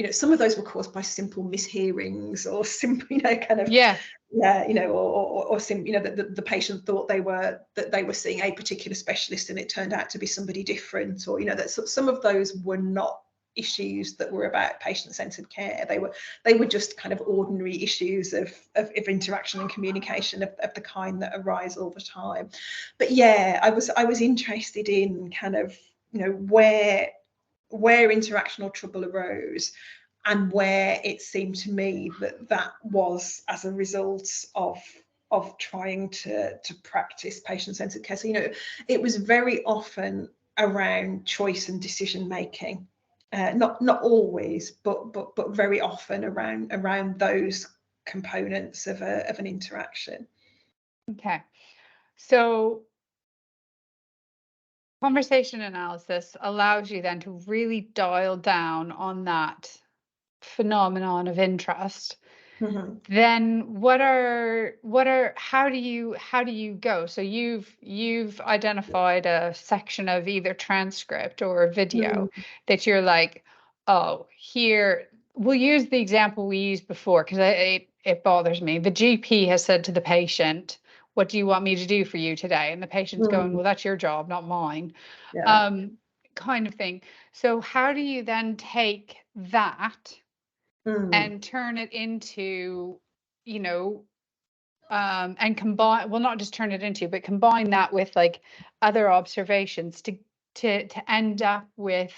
some of those were caused by simple mishearings, or simple, kind of, Yeah. yeah, or the patient thought that they were seeing a particular specialist and it turned out to be somebody different, or that some of those were not issues that were about patient-centered care. They were just kind of ordinary issues of interaction and communication of the kind that arise all the time. But yeah, I was interested in kind of where interactional trouble arose, and where it seemed to me that was as a result of trying to practice patient-centered care. So it was very often around choice and decision making, not always, but very often around those components of an interaction. Okay. So conversation analysis allows you then to really dial down on that phenomenon of interest. Mm-hmm. Then how do you go? So you've identified a section of either transcript or video Mm-hmm. that you're like, oh, here we'll use the example we used before, because it bothers me. The GP has said to the patient, what do you want me to do for you today? And the patient's going, Mm-hmm. well, that's your job, not mine. Yeah. Um, kind of thing. So how do you then take that Mm. and turn it into, you know, and combine, well, not just turn it into, but combine that with like other observations to end up with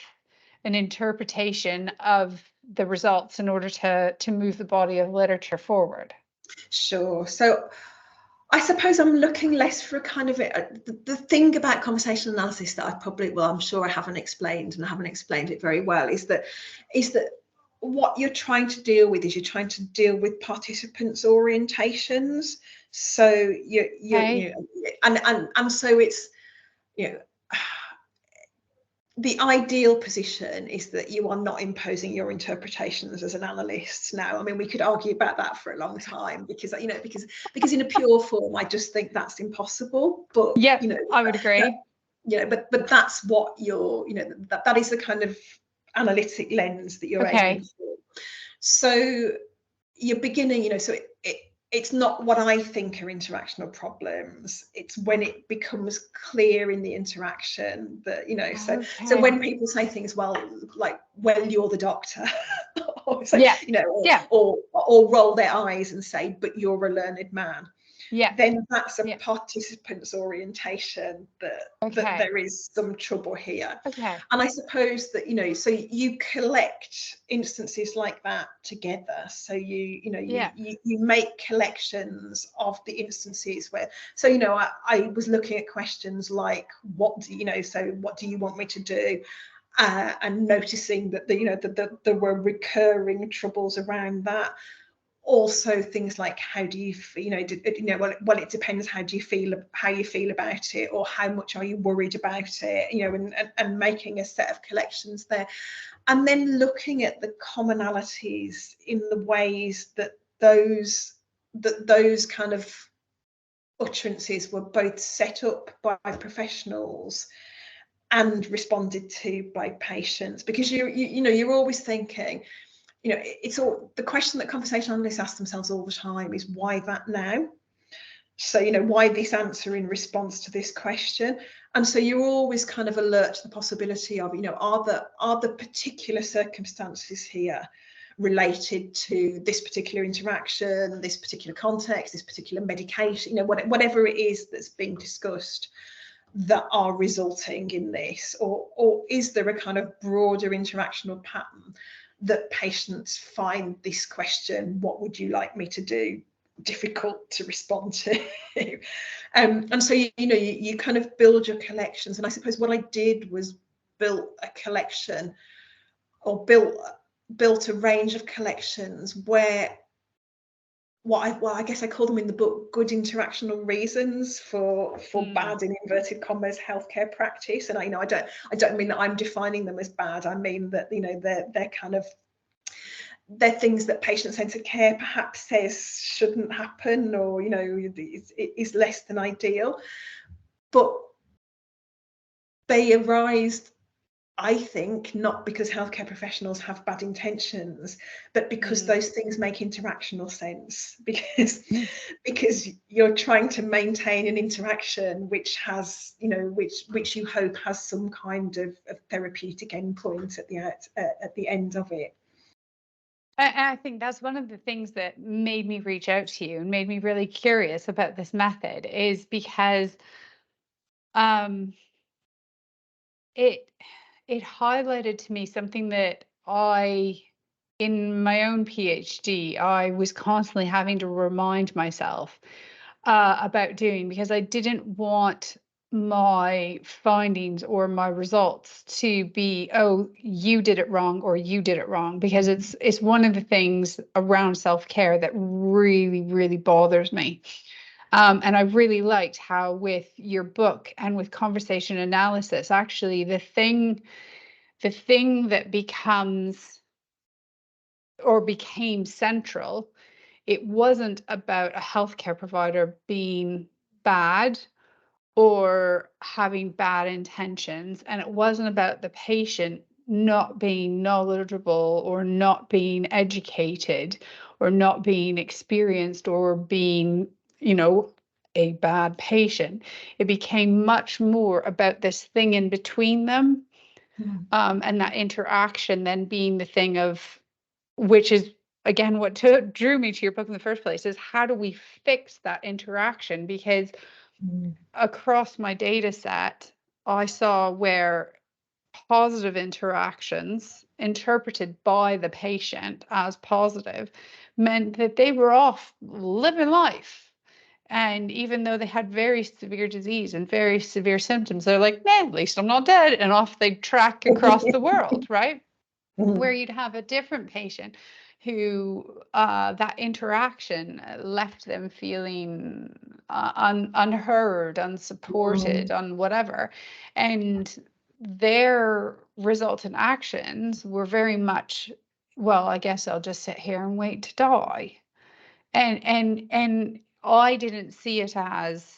an interpretation of the results in order to move the body of literature forward. Sure. So I suppose I'm looking less for a kind of the thing about conversational analysis that I probably, well, I'm sure I haven't explained, and I haven't explained it very well, is that what you're trying to deal with is you're trying to deal with participants' orientations. So Okay. and so it's you know the ideal position is that you are not imposing your interpretations as an analyst. Now, I mean, we could argue about that for a long time, because because in a pure form, I just think that's impossible. But Yep, I would that, agree. but that's what you're, that is the kind of analytic lens that you're aiming Okay. for. So you're beginning, so it's not what I think are interactional problems. It's when it becomes clear in the interaction that, so Okay. when people say things, well, like well, you're the doctor, or say, Yeah. you know, Yeah. or roll their eyes and say, but you're a learned man. Yeah. Then that's a Yeah. participant's orientation that Okay. there is some trouble here. Okay. And I suppose that, you know, so you collect instances like that together. So you make collections of the instances where, so, you know, I was looking at questions like, what do you know, so what do you want me to do? And noticing that there were recurring troubles around that. Also things like, how do you well, it depends, how you feel about it, or how much are you worried about it, you know, and making a set of collections there, and then looking at the commonalities in the ways that those kind of utterances were both set up by professionals and responded to by patients. Because you're always thinking, you know, it's all the question that conversation analysts ask themselves all the time is, why that now? So, you know, why this answer in response to this question? And so you're always kind of alert to the possibility of, you know, are the particular circumstances here related to this particular interaction, this particular context, this particular medication, you know, whatever it is that's being discussed, that are resulting in this, or is there a kind of broader interactional pattern that patients find this question, what would you like me to do, difficult to respond to? And so you kind of build your collections. And I suppose what I did was built a collection, or built a range of collections where I guess I call them in the book good interactional reasons for bad, in inverted commas, healthcare practice. And I don't mean that I'm defining them as bad. I mean that, you know, they're things that patient-centered care perhaps says shouldn't happen, or, you know, is less than ideal. But they arise, I think, not because healthcare professionals have bad intentions, but because those things make interactional sense, because you're trying to maintain an interaction which has, you know, which you hope has some kind of therapeutic endpoint at the end of it. I think that's one of the things that made me reach out to you and made me really curious about this method, is because it highlighted to me something that in my own PhD, I was constantly having to remind myself about doing, because I didn't want my findings or my results to be, oh, you did it wrong or you did it wrong, because it's one of the things around self-care that really, really bothers me. And I really liked how with your book and with conversation analysis, actually the thing that becomes or became central, it wasn't about a healthcare provider being bad or having bad intentions, and it wasn't about the patient not being knowledgeable or not being educated or not being experienced or being, you know, a bad patient. It became much more about this thing in between them, and that interaction then being the thing of, which is again what drew me to your book in the first place, is how do we fix that interaction? Because across my data set, I saw where positive interactions interpreted by the patient as positive meant that they were off living life. And even though they had very severe disease and very severe symptoms, they're like, man, at least I'm not dead. And off they track across the world, right? Where you'd have a different patient who that interaction left them feeling unheard, unsupported, on whatever. And their resultant actions were very much, well, I guess I'll just sit here and wait to die. And I didn't see it as,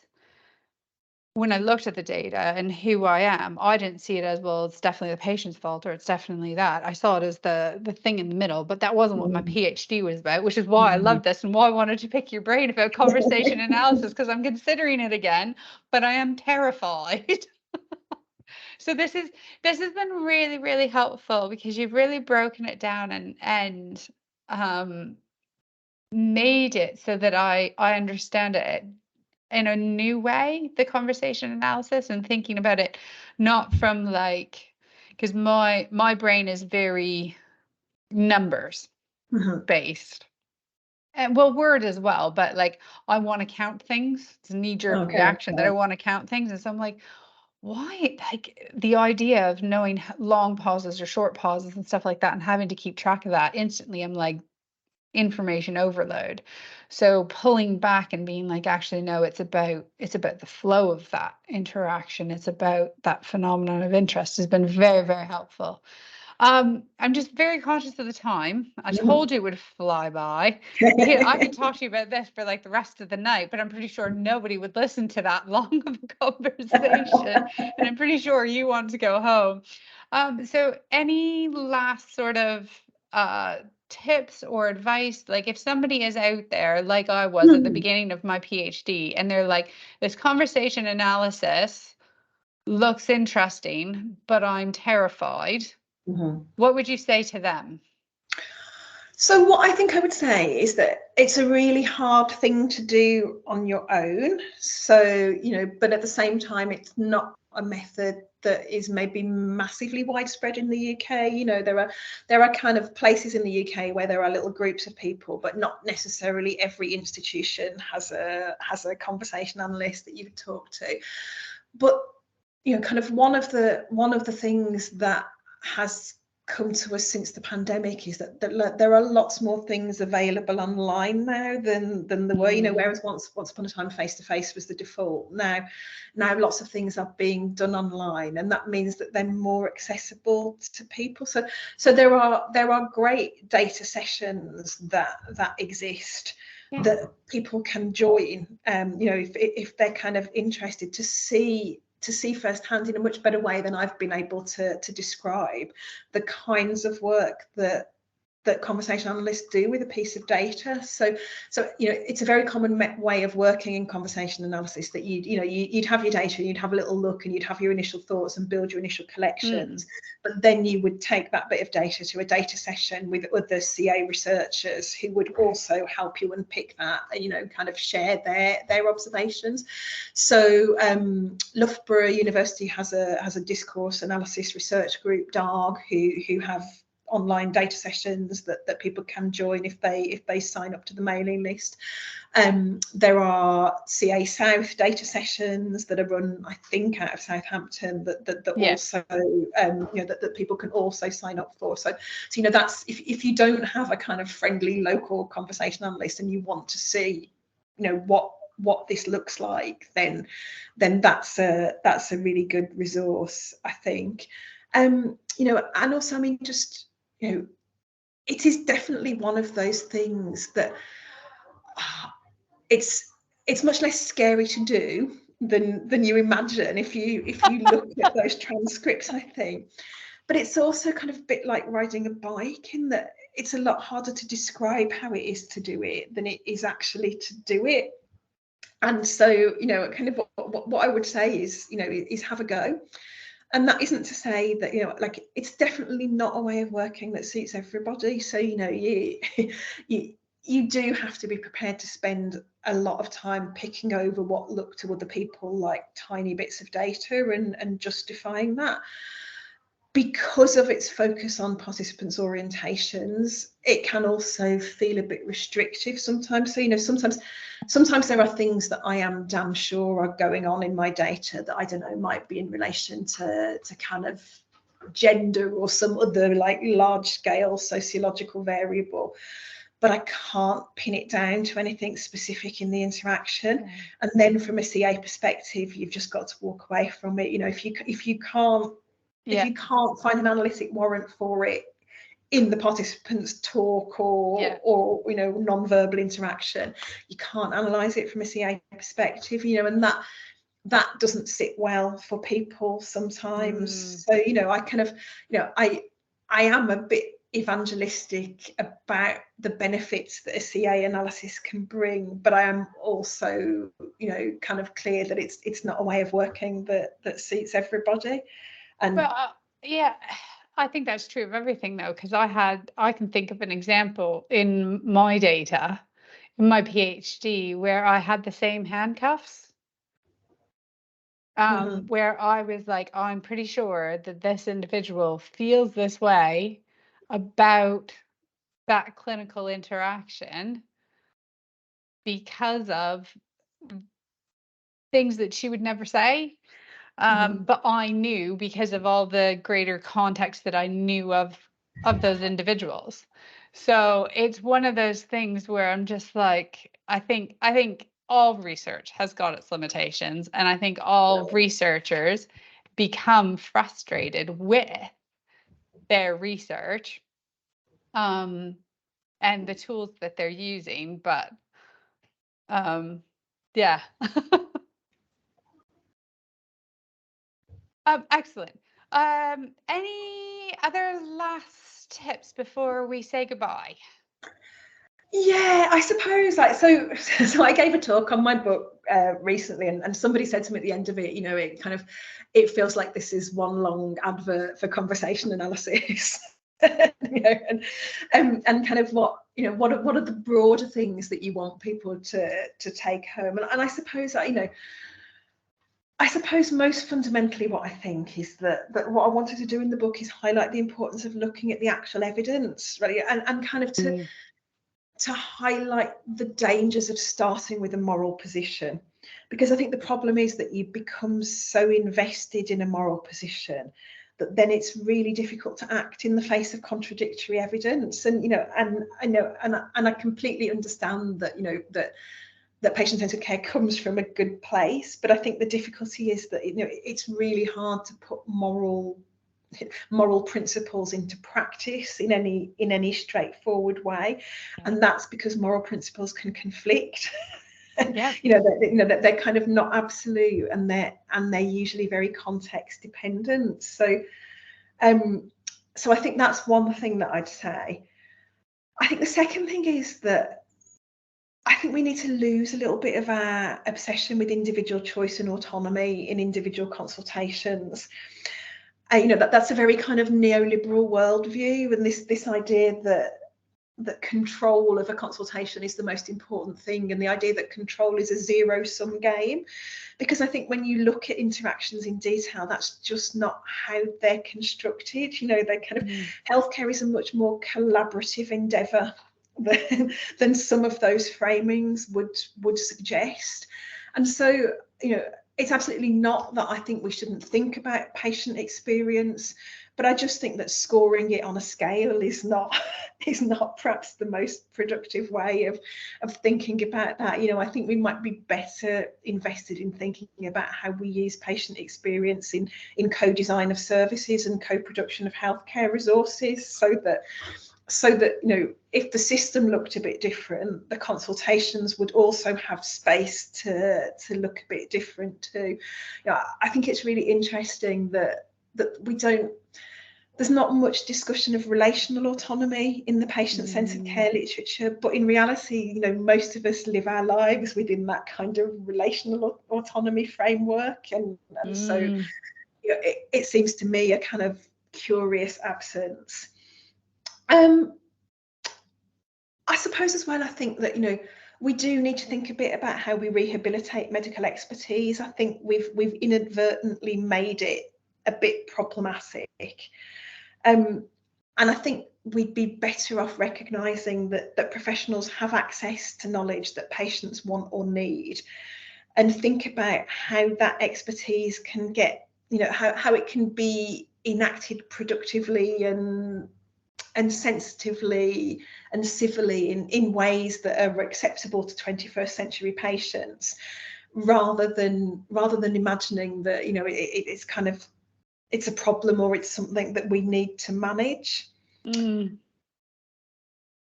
when I looked at the data and who I am, I didn't see it as, well, it's definitely the patient's fault or it's definitely that. I saw it as the thing in the middle, but that wasn't what my PhD was about, which is why I love this and why I wanted to pick your brain about conversation analysis, because I'm considering it again, but I am terrified. So this has been really, really helpful because you've really broken it down and um made it so that I understand it in a new way, the conversation analysis, and thinking about it not from like, because my brain is very numbers Mhm. based. And well, word as well, but like I want to count things. It's a knee-jerk Okay. reaction that I want to count things. And so I'm like, why? Like the idea of knowing long pauses or short pauses and stuff like that and having to keep track of that instantly, I'm like, information overload. So pulling back and being like, actually, no, it's about the flow of that interaction. It's about that phenomenon of interest has been very, very helpful. I'm just very conscious of the time. I Mhm. told you it would fly by. I could talk to you about this for like the rest of the night, but I'm pretty sure nobody would listen to that long of a conversation. And I'm pretty sure you want to go home. So any last sort of uh tips or advice, like if somebody is out there like I was at the Mhm. beginning of my PhD and they're like, this conversation analysis looks interesting, but I'm terrified. Mhm. What would you say to them? So what I think I would say is that it's a really hard thing to do on your own. So, but at the same time, it's not a method that is maybe massively widespread in the UK. There are kind of places in the UK where there are little groups of people, but not necessarily every institution has a conversation analyst that you would talk to. But kind of one of the things that has come to us since the pandemic is that there are lots more things available online now than there were. Mm, Whereas once upon a time face to face was the default. Now lots of things are being done online, and that means that they're more accessible to people. So there are great data sessions that exist yeah. that people can join, if they're kind of interested to see firsthand in a much better way than I've been able to describe the kinds of work that conversation analysts do with a piece of data. So it's a very common way of working in conversation analysis that you'd have your data and you'd have a little look and you'd have your initial thoughts and build your initial Mm, collections, but then you would take that bit of data to a data session with other CA researchers who would also help you unpick that and kind of share their observations. So Loughborough University has a discourse analysis research group, DARG, who have online data sessions that people can join if they sign up to the mailing list. There are CA South data sessions that are run, I think, out of Southampton that yeah. also that people can also sign up for. So that's if you don't have a kind of friendly local conversation analyst and you want to see what this looks like, then that's a really good resource, I think. And also, I mean, just it is definitely one of those things that it's much less scary to do than you imagine if you look at those transcripts, I think. But it's also kind of a bit like riding a bike in that it's a lot harder to describe how it is to do it than it is actually to do it. And so, kind of what I would say is have a go. And that isn't to say that, like, it's definitely not a way of working that suits everybody. So, you you do have to be prepared to spend a lot of time picking over what look to other people like tiny bits of data and justifying that. Because of its focus on participants' orientations, it can also feel a bit restrictive sometimes. So, sometimes there are things that I am damn sure are going on in my data that I don't know might be in relation to kind of gender or some other like large scale sociological variable, but I can't pin it down to anything specific in the interaction. Yeah. And then from a CA perspective, you've just got to walk away from it. If Yeah. you can't find an analytic warrant for it in the participants' talk Yeah. or non-verbal interaction, you can't analyze it from a CA perspective, and that doesn't sit well for people Mm, sometimes. So I kind of I am a bit evangelistic about the benefits that a CA analysis can bring, but I am also kind of clear that it's not a way of working that suits everybody. And But yeah, I think that's true of everything though, because I can think of an example in my data, in my PhD, where I had the same handcuffs. mhm, Where I was like, I'm pretty sure that this individual feels this way about that clinical interaction because of things that she would never say. mhm, But I knew because of all the greater context that I knew of those individuals. So it's one of those things where I'm just like, I think all research has got its limitations, and I think all researchers become frustrated with their research um, and the tools that they're using. But yeah. Excellent. Any other last tips before we say goodbye? yeah, I suppose like so. So I gave a talk on my book recently, and somebody said to me at the end of it, it kind of it feels like this is one long advert for conversation analysis. And kind of what are the broader things that you want people to take home, and I suppose that I suppose most fundamentally what I think is that what I wanted to do in the book is highlight the importance of looking at the actual evidence, really, and kind of Mm, to highlight the dangers of starting with a moral position. Because I think the problem is that you become so invested in a moral position that then it's really difficult to act in the face of contradictory evidence. And I completely understand that that patient-centered care comes from a good place, but I think the difficulty is that it's really hard to put moral principles into practice in any straightforward way, yeah. and that's because moral principles can conflict. Yeah. That they're kind of not absolute, and they're usually very context dependent. Um so I think that's one thing that I'd say. I think the second thing is that I think we need to lose a little bit of our obsession with individual choice and autonomy in individual consultations. That's a very kind of neoliberal worldview, and this idea that control of a consultation is the most important thing, and the idea that control is a zero-sum game. Because I think when you look at interactions in detail, that's just not how they're constructed. They're kind of Mm, healthcare is a much more collaborative endeavor than some of those framings would suggest. And so, it's absolutely not that I think we shouldn't think about patient experience, but I just think that scoring it on a scale is not perhaps the most productive way of thinking about that. I think we might be better invested in thinking about how we use patient experience in co-design of services and co-production of healthcare resources, so that if the system looked a bit different, the consultations would also have space to look a bit different too. I think it's really interesting that we don't there's not much discussion of relational autonomy in the patient-centered mm, care literature, but in reality, most of us live our lives within that kind of relational autonomy framework, and so mm. it seems to me a kind of curious absence. Um, I suppose as well, I think that we do need to think a bit about how we rehabilitate medical expertise. I think we've inadvertently made it a bit problematic. Um, and I think we'd be better off recognising that professionals have access to knowledge that patients want or need, and think about how that expertise can get, how it can be enacted productively and sensitively and civilly in ways that are acceptable to 21st century patients, rather than imagining that it's kind of it's a problem or it's something that we need to manage. Mm.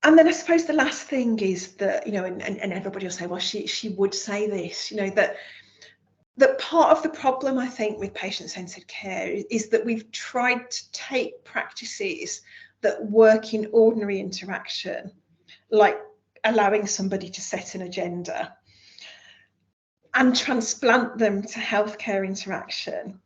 And then I suppose the last thing is that, and everybody will say, well, she would say this, that part of the problem, I think, with patient-centered care is that we've tried to take practices that work in ordinary interaction, like allowing somebody to set an agenda, and transplant them to healthcare interaction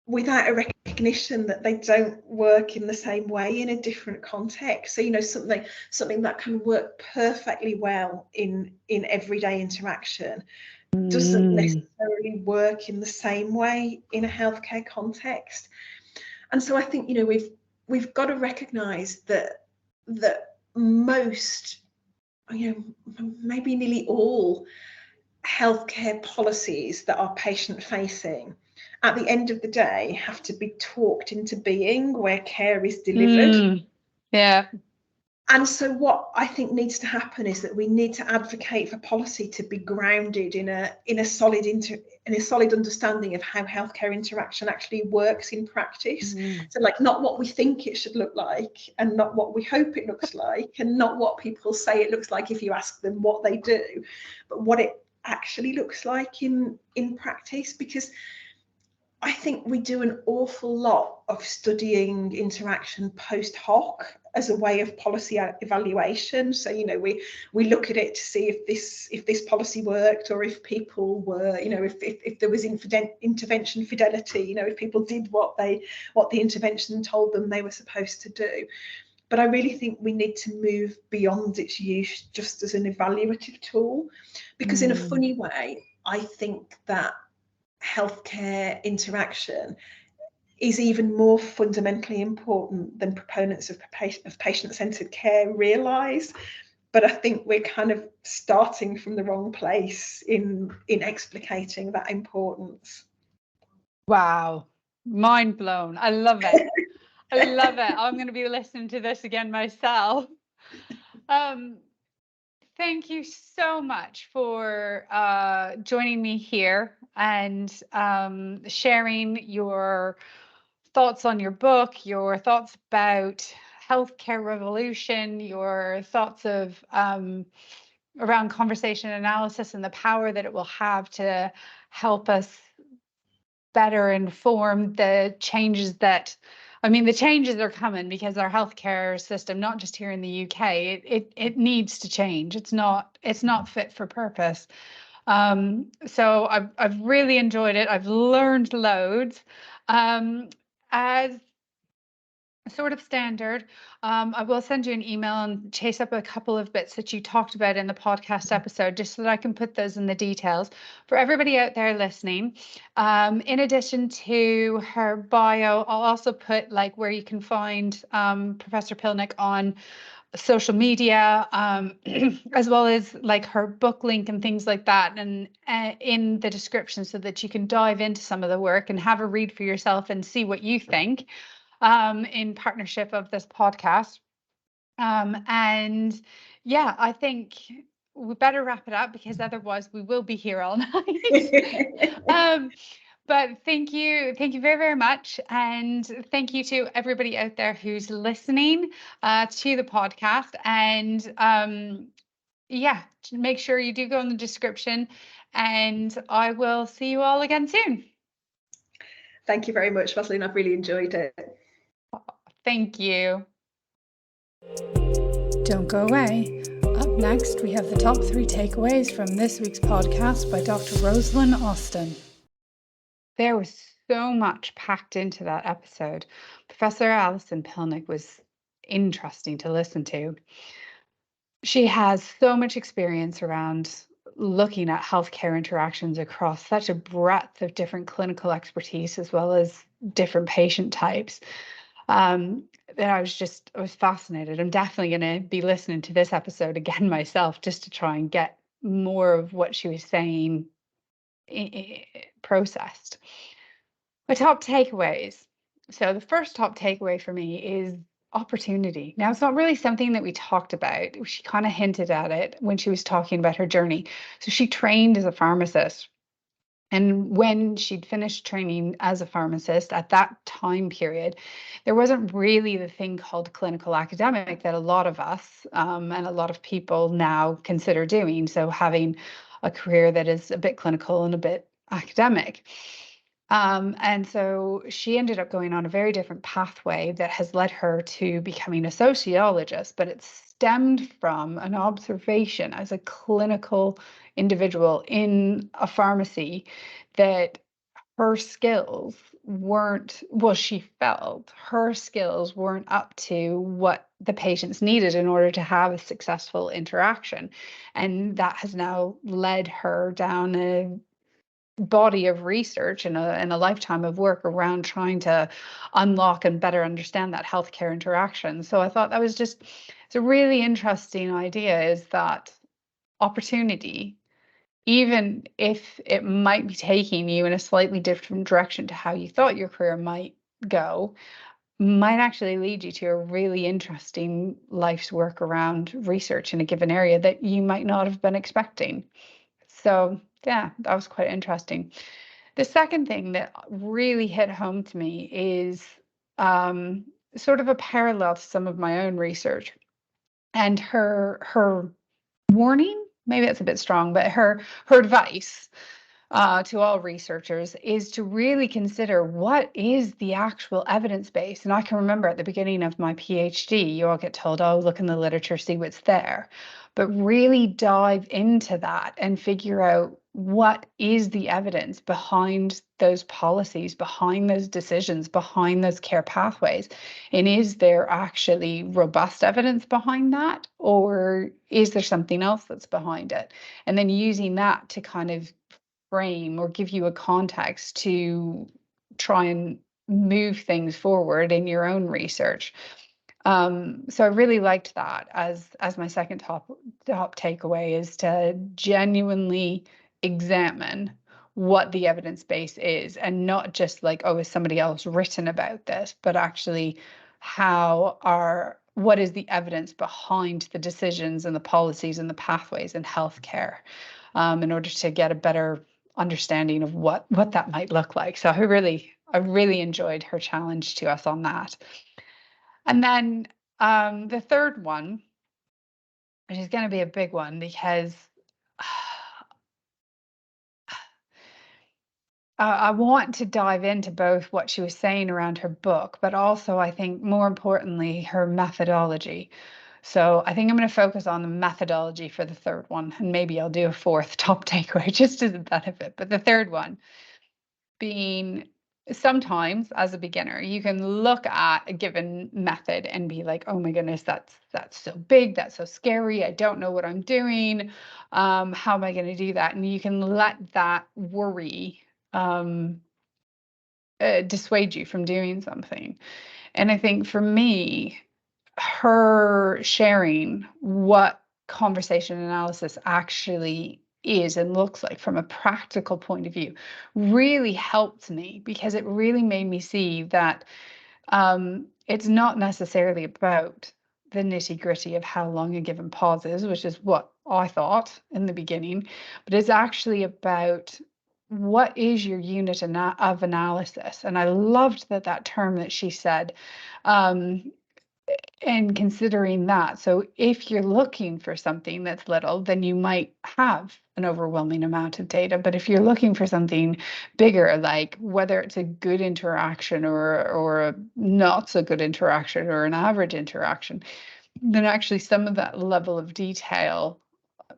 without a recognition that they don't work in the same way in a different context. So, you know, something that can work perfectly well in everyday interaction doesn't necessarily work in the same way in a healthcare context. And so I think, you know, we've got to recognize that most, you know, maybe nearly all healthcare policies that are patient facing at the end of the day have to be talked into being where care is delivered. Yeah. And so what I think needs to happen is that we need to advocate for policy to be grounded in a solid understanding of how healthcare interaction actually works in practice. So, like, not what we think it should look like, and not what we hope it looks like, and not what people say it looks like if you ask them what they do, but what it actually looks like in practice. Because I think we do an awful lot of studying interaction post hoc as a way of policy evaluation. So, you know, we look at it to see if this policy worked, or if people were, you know, if there was intervention fidelity, you know, if people did what the intervention told them they were supposed to do. But I really think we need to move beyond its use just as an evaluative tool, because in a funny way, I think that healthcare interaction is even more fundamentally important than proponents of patient-centered care realise. But I think we're kind of starting from the wrong place in explicating that importance. Wow, mind blown. I love it. I love it. I'm going to be listening to this again myself. Thank you so much for joining me here and sharing your thoughts on your book, your thoughts about healthcare revolution, your thoughts of around conversation analysis and the power that it will have to help us better inform the changes that, I mean, the changes are coming because our healthcare system, not just here in the UK, it needs to change. It's not fit for purpose. So I've really enjoyed it. I've learned loads. As sort of standard, I will send you an email and chase up a couple of bits that you talked about in the podcast episode, just so that I can put those in the details for everybody out there listening. In addition to her bio, I'll also put like where you can find Professor Pilnick on social media, as well as like her book link and things like that, and in the description, so that you can dive into some of the work and have a read for yourself and see what you think. In partnership of this podcast. And yeah, I think we better wrap it up, because otherwise we will be here all night. But thank you very, very much. And thank you to everybody out there who's listening to the podcast. And yeah, make sure you do go in the description, and I will see you all again soon. Thank you very much, Vaseline. I've really enjoyed it. Thank you. Don't go away. Up next, we have the top 3 takeaways from this week's podcast by Dr. Rosalind Austin. There was so much packed into that episode. Professor Alison Pilnick was interesting to listen to. She has so much experience around looking at healthcare interactions across such a breadth of different clinical expertise, as well as different patient types. That I was fascinated. I'm definitely going to be listening to this episode again myself, just to try and get more of what she was saying processed. My top takeaways. So the first top takeaway for me is opportunity. Now, it's not really something that we talked about. She kind of hinted at it when she was talking about her journey. So she trained as a pharmacist. And when she'd finished training as a pharmacist at that time period, there wasn't really the thing called clinical academic that a lot of us and a lot of people now consider doing. So having a career that is a bit clinical and a bit academic. And so she ended up going on a very different pathway that has led her to becoming a sociologist, but it stemmed from an observation as a clinical individual in a pharmacy that her skills weren't, well, she felt her skills weren't up to what the patients needed in order to have a successful interaction. And that has now led her down a body of research and a lifetime of work around trying to unlock and better understand that healthcare interaction. So I thought that was just, it's a really interesting idea, is that opportunity, even if it might be taking you in a slightly different direction to how you thought your career might go, might actually lead you to a really interesting life's work around research in a given area that you might not have been expecting. So yeah, that was quite interesting. The second thing that really hit home to me is um, sort of a parallel to some of my own research, and her warning, maybe that's a bit strong, but her advice to all researchers is to really consider what is the actual evidence base. And I can remember at the beginning of my PhD, you all get told, oh, look in the literature, see what's there. But really dive into that and figure out what is the evidence behind those policies, behind those decisions, behind those care pathways. And is there actually robust evidence behind that? Or is there something else that's behind it? And then using that to kind of frame or give you a context to try and move things forward in your own research. So I really liked that as my second top takeaway, is to genuinely examine what the evidence base is, and not just like, oh, is somebody else written about this, but actually what is the evidence behind the decisions and the policies and the pathways in healthcare, in order to get a better understanding of what that might look like. So I really enjoyed her challenge to us on that. And then the third one, which is going to be a big one, because I want to dive into both what she was saying around her book, but also, I think more importantly, her methodology. So I think I'm going to focus on the methodology for the third one, and maybe I'll do a fourth top takeaway just as a benefit. But the third one being, sometimes as a beginner, you can look at a given method and be like, oh my goodness, that's so big, that's so scary, I don't know what I'm doing. How am I going to do that? And you can let that worry dissuade you from doing something. And I think for me, her sharing what conversation analysis actually is and looks like from a practical point of view really helped me, because it really made me see that it's not necessarily about the nitty gritty of how long a given pause is, which is what I thought in the beginning, but it's actually about what is your unit of analysis. And I loved that term that she said, um, and considering that. So if you're looking for something that's little, then you might have an overwhelming amount of data. But if you're looking for something bigger, like whether it's a good interaction or a not so good interaction or an average interaction, then actually some of that level of detail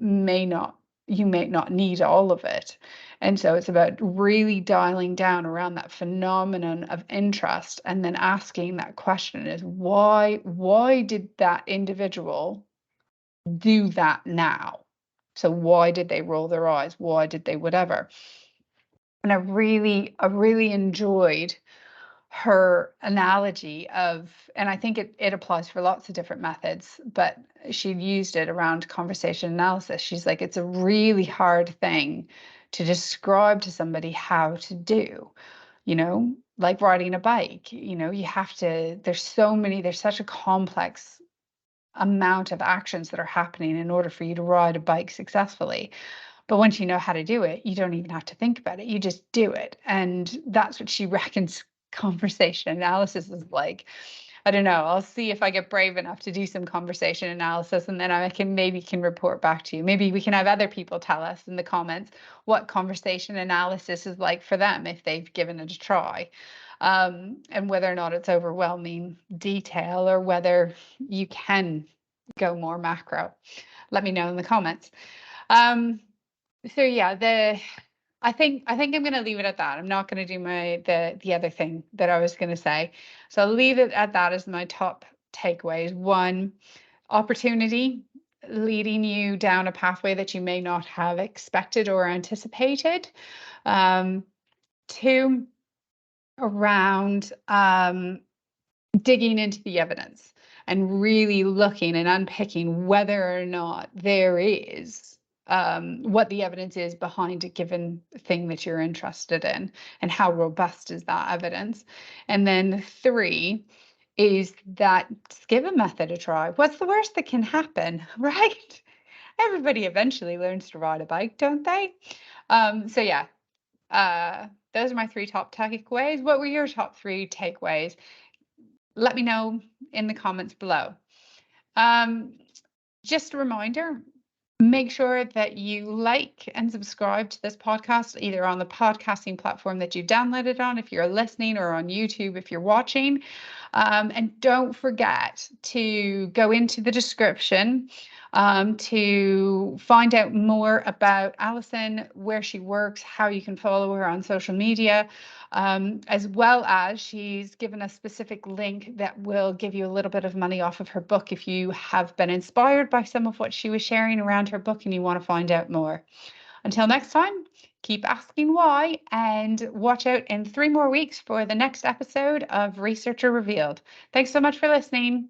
you may not need all of it. And so it's about really dialing down around that phenomenon of interest, and then asking that question is, why did that individual do that now? So why did they roll their eyes? Why did they whatever? And I really enjoyed her analogy of, and I think it applies for lots of different methods, but she used it around conversation analysis. She's like, it's a really hard thing to describe to somebody how to do, like riding a bike. You have to, there's such a complex amount of actions that are happening in order for you to ride a bike successfully. But once you know how to do it, you don't even have to think about it. You just do it. And that's what she reckons conversation analysis is like. I don't know. I'll see if I get brave enough to do some conversation analysis, and then I can report back to you. Maybe we can have other people tell us in the comments what conversation analysis is like for them if they've given it a try, and whether or not it's overwhelming detail or whether you can go more macro. Let me know in the comments. So yeah, I think I'm going to leave it at that. I'm not going to do the other thing that I was going to say. So I'll leave it at that as my top takeaways. One, opportunity leading you down a pathway that you may not have expected or anticipated. Two, around digging into the evidence and really looking and unpicking whether or not there is what the evidence is behind a given thing that you're interested in, and how robust is that evidence. And then three is that just give a method a try. What's the worst that can happen, right? Everybody eventually learns to ride a bike, don't they? So yeah, those are my three top takeaways. What were your top three takeaways? Let me know in the comments below. Just a reminder, make sure that you like and subscribe to this podcast, either on the podcasting platform that you downloaded on, if you're listening, or on YouTube if you're watching. And don't forget to go into the description to find out more about Alison, where she works, how you can follow her on social media, as well as she's given a specific link that will give you a little bit of money off of her book if you have been inspired by some of what she was sharing around her book and you want to find out more. Until next time, keep asking why, and watch out in 3 more weeks for the next episode of Researcher Revealed. Thanks so much for listening.